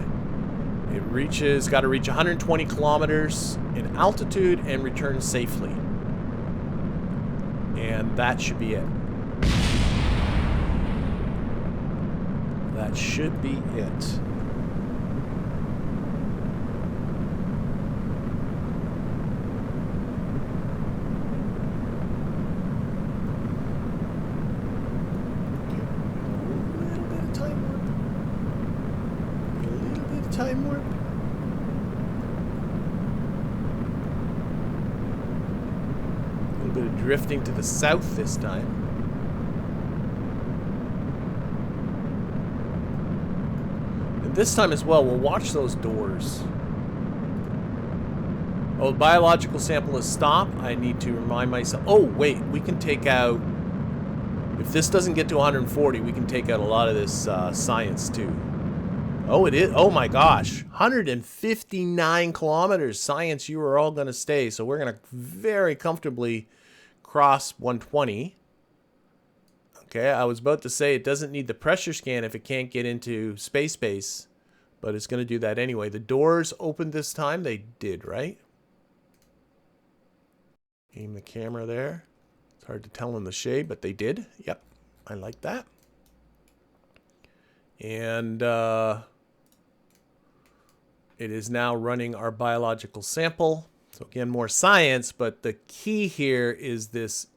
It reaches, got to reach 120 kilometers in altitude and return safely. And that should be it. That should be it. Time warp. A little bit of drifting to the south this time. And this time as well, we'll watch those doors. Oh, the biological sample is stopped. I need to remind myself. Oh, wait, we can take out... If this doesn't get to 140, we can take out a lot of this science too. Oh, it is. Oh my gosh. 159 kilometers. Science, you are all going to stay. So we're going to very comfortably cross 120. Okay, I was about to say it doesn't need the pressure scan if it can't get into space base. But it's going to do that anyway. The doors opened this time. They did, right? Aim the camera there. It's hard to tell in the shade, but they did. Yep, I like that. And it is now running our biological sample. So again, more science, but the key here is this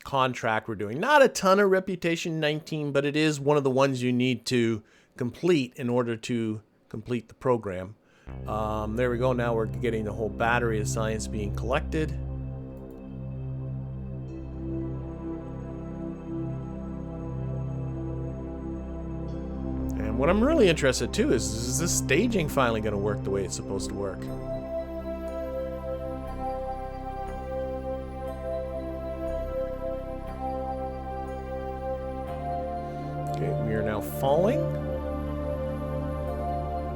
contract we're doing. Not a ton of Reputation 19, but it is one of the ones you need to complete in order to complete the program. There we go. Now we're getting the whole battery of science being collected. And what I'm really interested too is this staging finally going to work the way it's supposed to work? Okay, we are now falling.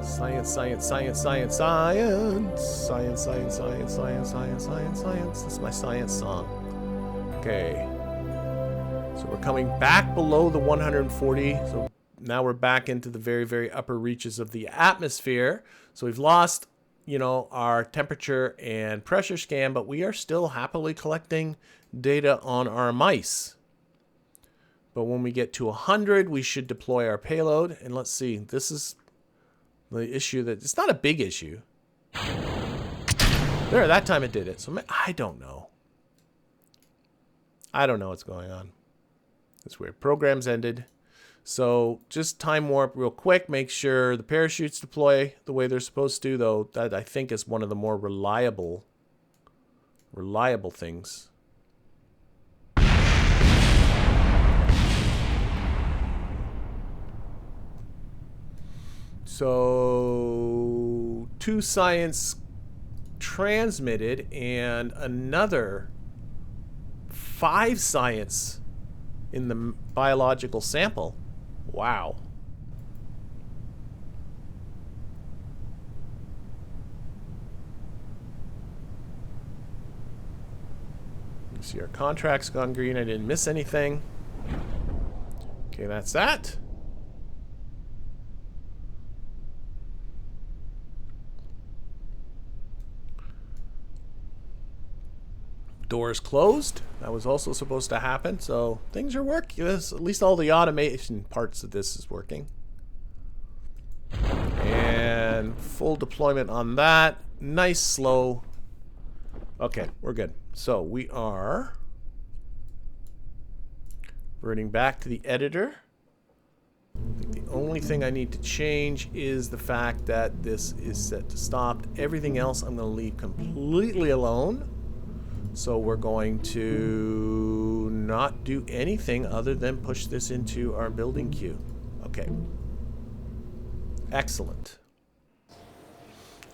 Science, science, science, science, science. Science, science, science, science, science, science, science. That's my science song. Okay. So we're coming back below the 140. So now we're back into the very, very upper reaches of the atmosphere. So we've lost, you know, our temperature and pressure scan, but we are still happily collecting data on our mice. But when we get to 100, we should deploy our payload. And let's see, this is the issue that it's not a big issue. There, that time it did it. So I don't know. I don't know what's going on. It's weird. Program's ended. So just time warp real quick. Make sure the parachutes deploy the way they're supposed to, though. That I think is one of the more reliable things. So 2 science transmitted and another 5 science in the biological sample. Wow. You see our contract's gone green. I didn't miss anything. Okay, that's that. Doors closed. That was also supposed to happen, so things are working. At least all the automation parts of this is working. And full deployment on that. Nice, slow. Okay, we're good. So we are reverting back to the editor. I think the only thing I need to change is the fact that this is set to stop. Everything else I'm going to leave completely alone. So we're going to not do anything other than push this into our building queue. Okay. Excellent.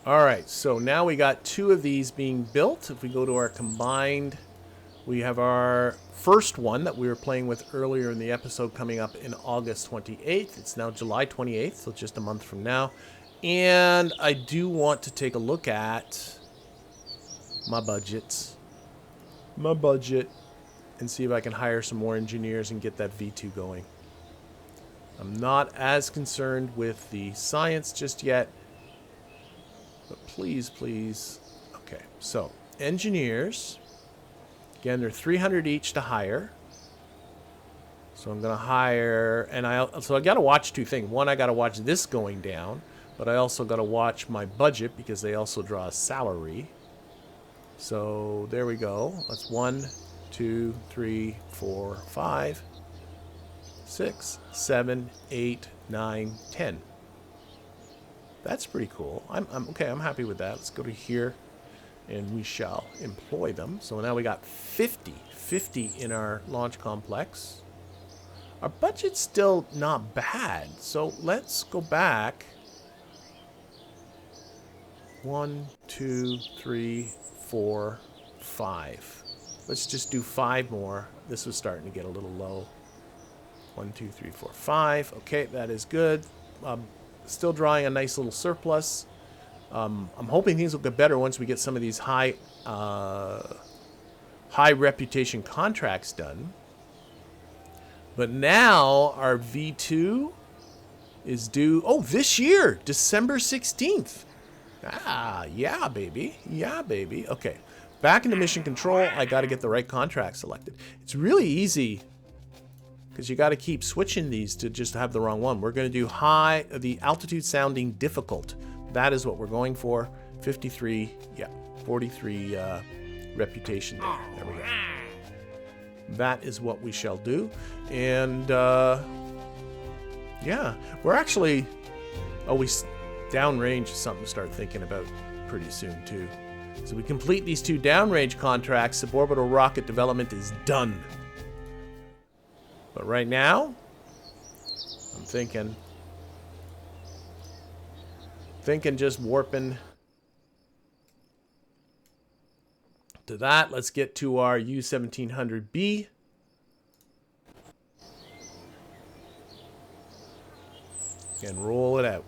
All right, so now we got 2 of these being built. If we go to our combined, we have our first one that we were playing with earlier in the episode coming up in August 28th. It's now July 28th, so just a month from now. And I do want to take a look at my budgets. My budget, and see if I can hire some more engineers and get that V2 going. I'm not as concerned with the science just yet, but please, please. Okay, so engineers, again, they're 300 each to hire. So I'm going to hire, and I got to watch 2 things. One, I got to watch this going down, but I also got to watch my budget because they also draw a salary. So there we go. That's 1, 2, 3, 4, 5, 6, 7, 8, 9, 10. That's pretty cool. I'm okay. I'm happy with that. Let's go to here, and we shall employ them. So now we got 50 in our launch complex. Our budget's still not bad. So let's go back. 1, 2, 3, 4, 5. Let's just do 5 more. This was starting to get a little low. 1, 2, 3, 4, 5. Okay, that is good. Still drawing a nice little surplus. I'm hoping things will get better once we get some of these high reputation contracts done. But now our V2 is due, this year, December 16th. Ah, yeah, baby. Yeah, baby. Okay. Back into mission control. I got to get the right contract selected. It's really easy because you got to keep switching these to just have the wrong one. We're going to do the altitude sounding difficult. That is what we're going for. 53, yeah, 43 reputation there. There we go. That is what we shall do. And, yeah, we're actually, downrange is something to start thinking about pretty soon, too. So we complete these 2 downrange contracts. Suborbital rocket development is done. But right now, I'm thinking just warping to that. Let's get to our U-1700B. And roll it out.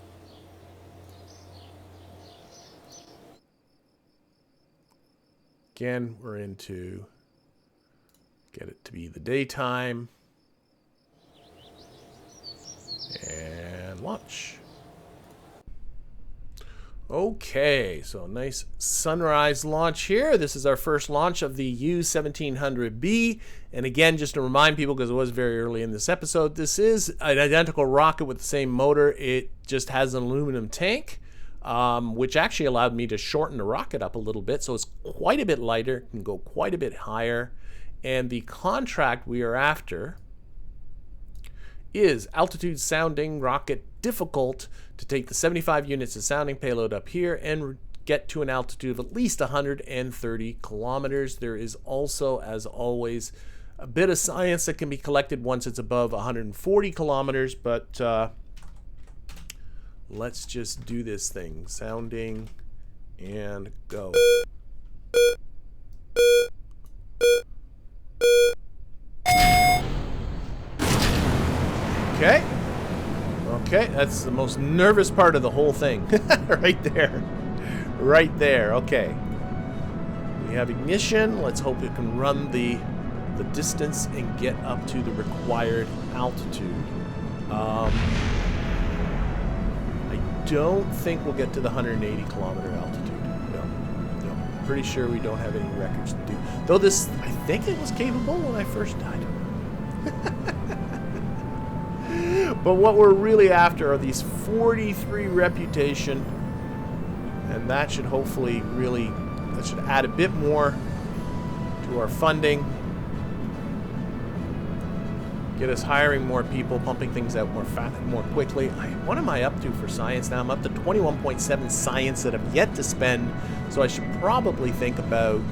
Again, we're into get it to be the daytime. And launch. Okay, so nice sunrise launch here. This is our first launch of the U-1700B. And again, just to remind people, because it was very early in this episode, this is an identical rocket with the same motor. It just has an aluminum tank, which actually allowed me to shorten the rocket up a little bit. So it's quite a bit lighter, can go quite a bit higher. And the contract we are after is altitude sounding rocket difficult to take the 75 units of sounding payload up here and get to an altitude of at least 130 kilometers. There is also, as always, a bit of science that can be collected once it's above 140 kilometers, but let's just do this thing. Sounding and go. Okay. Okay, that's the most nervous part of the whole thing. Right there. Right there. Okay. We have ignition. Let's hope it can run the distance and get up to the required altitude. I don't think we'll get to the 180 kilometer altitude. No. Pretty sure we don't have any records to do. Though this, I think it was capable when I first died. But what we're really after are these 43 reputation, and that should hopefully that should add a bit more to our funding, get us hiring more people, pumping things out more quickly. What am I up to for science now? I'm up to 21.7 science that I've yet to spend, so I should probably think about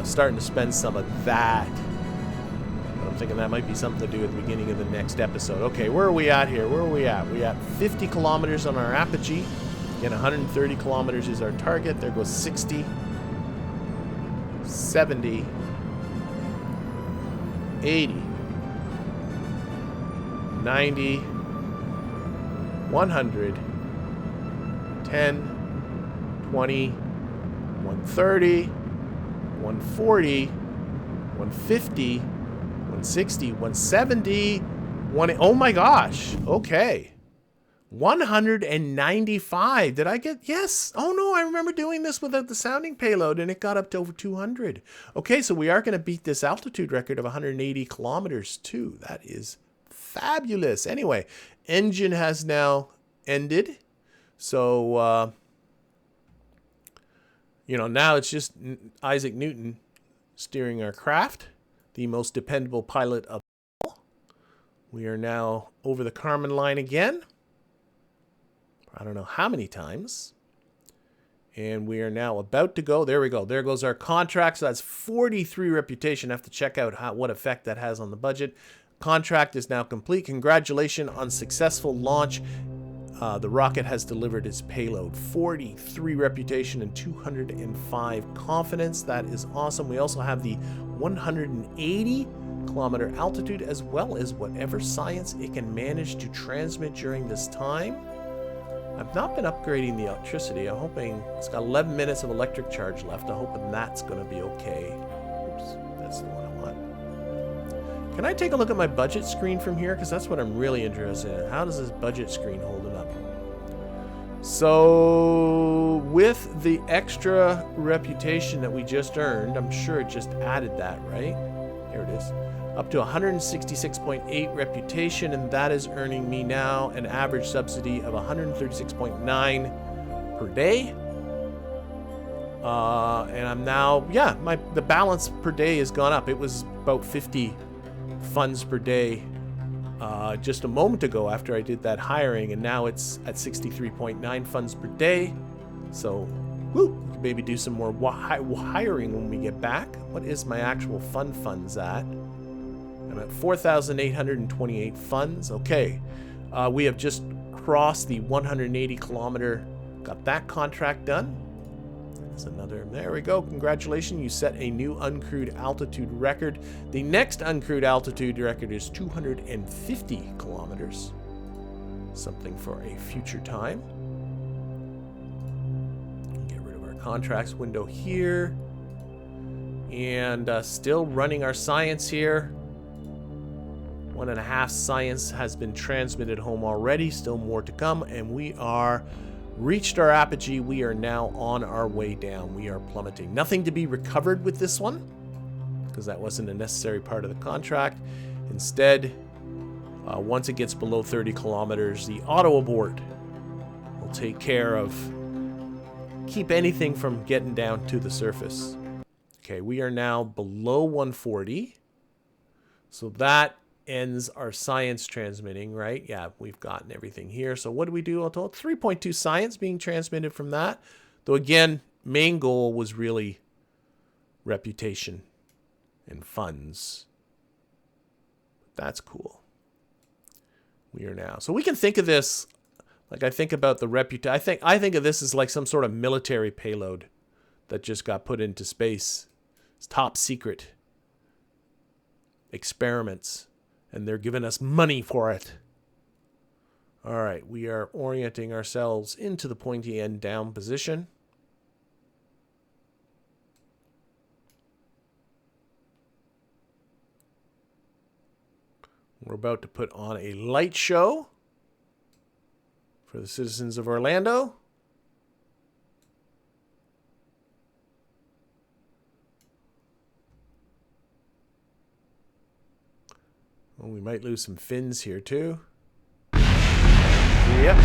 starting to spend some of that. I'm thinking that might be something to do at the beginning of the next episode. Okay, where are we at here? Where are we at? We at 50 kilometers on our apogee. Again, 130 kilometers is our target. There goes 60, 70, 80, 90, 100, 10, 20, 130, 140, 150, 160, 170, oh my gosh. Okay. 195. Did I get? Yes. Oh no, I remember doing this without the sounding payload and it got up to over 200. Okay, so we are going to beat this altitude record of 180 kilometers too. That is fabulous. Anyway, engine has now ended. So, you know, now it's just Isaac Newton steering our craft, the most dependable pilot of all. We are now over the Kármán line again. I don't know how many times. And we are now about to go. There we go. There goes our contract. So that's 43 reputation. I have to check out what effect that has on the budget. Contract is now complete. Congratulations on successful launch. The rocket has delivered its payload. 43 reputation and 205 confidence. That is awesome. We also have the 180 kilometer altitude as well as whatever science it can manage to transmit during this time. I've not been upgrading the electricity. I'm hoping it's got 11 minutes of electric charge left. I'm hoping that's going to be okay. Oops, that's the one I want. Can I take a look at my budget screen from here? Because that's what I'm really interested in. How does this budget screen hold it up? So, with the extra reputation that we just earned, I'm sure it just added that, right? Here it is. Up to 166.8 reputation, and that is earning me now an average subsidy of 136.9 per day. And I'm now, yeah, the balance per day has gone up. It was about 50 funds per day just a moment ago after I did that hiring, and now it's at 63.9 funds per day. So, woo, we can maybe do some more hiring when we get back. What is my actual funds at? I'm at 4,828 funds. Okay, we have just crossed the 180 kilometer, got that contract done. There's another, there we go. Congratulations, you set a new uncrewed altitude record. The next uncrewed altitude record is 250 kilometers. Something for a future time. Get rid of our contracts window here. And still running our science here. 1.5 science has been transmitted home already. Still more to come, and we are reached our apogee. We are now on our way down. We are plummeting. Nothing to be recovered with this one, because that wasn't a necessary part of the contract. Instead, once it gets below 30 kilometers, the auto abort will take care of keep anything from getting down to the surface. Okay, we are now below 140. So that ends our science transmitting, right? Yeah, we've gotten everything here. So what do we do all told? 3.2 science being transmitted from that. Though again, main goal was really reputation and funds. That's cool. We are now. So we can think of this like I think about the reputation. I think of this as like some sort of military payload that just got put into space. It's top secret experiments. And they're giving us money for it. All right, we are orienting ourselves into the pointy end down position. We're about to put on a light show for the citizens of Orlando. Well, we might lose some fins here too. Yep.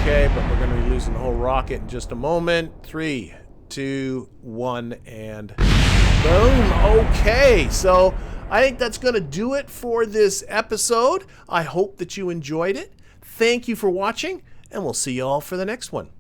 Okay, but we're going to be losing the whole rocket in just a moment. 3, 2, 1, and boom. Okay, so I think that's going to do it for this episode. I hope that you enjoyed it. Thank you for watching, and we'll see you all for the next one.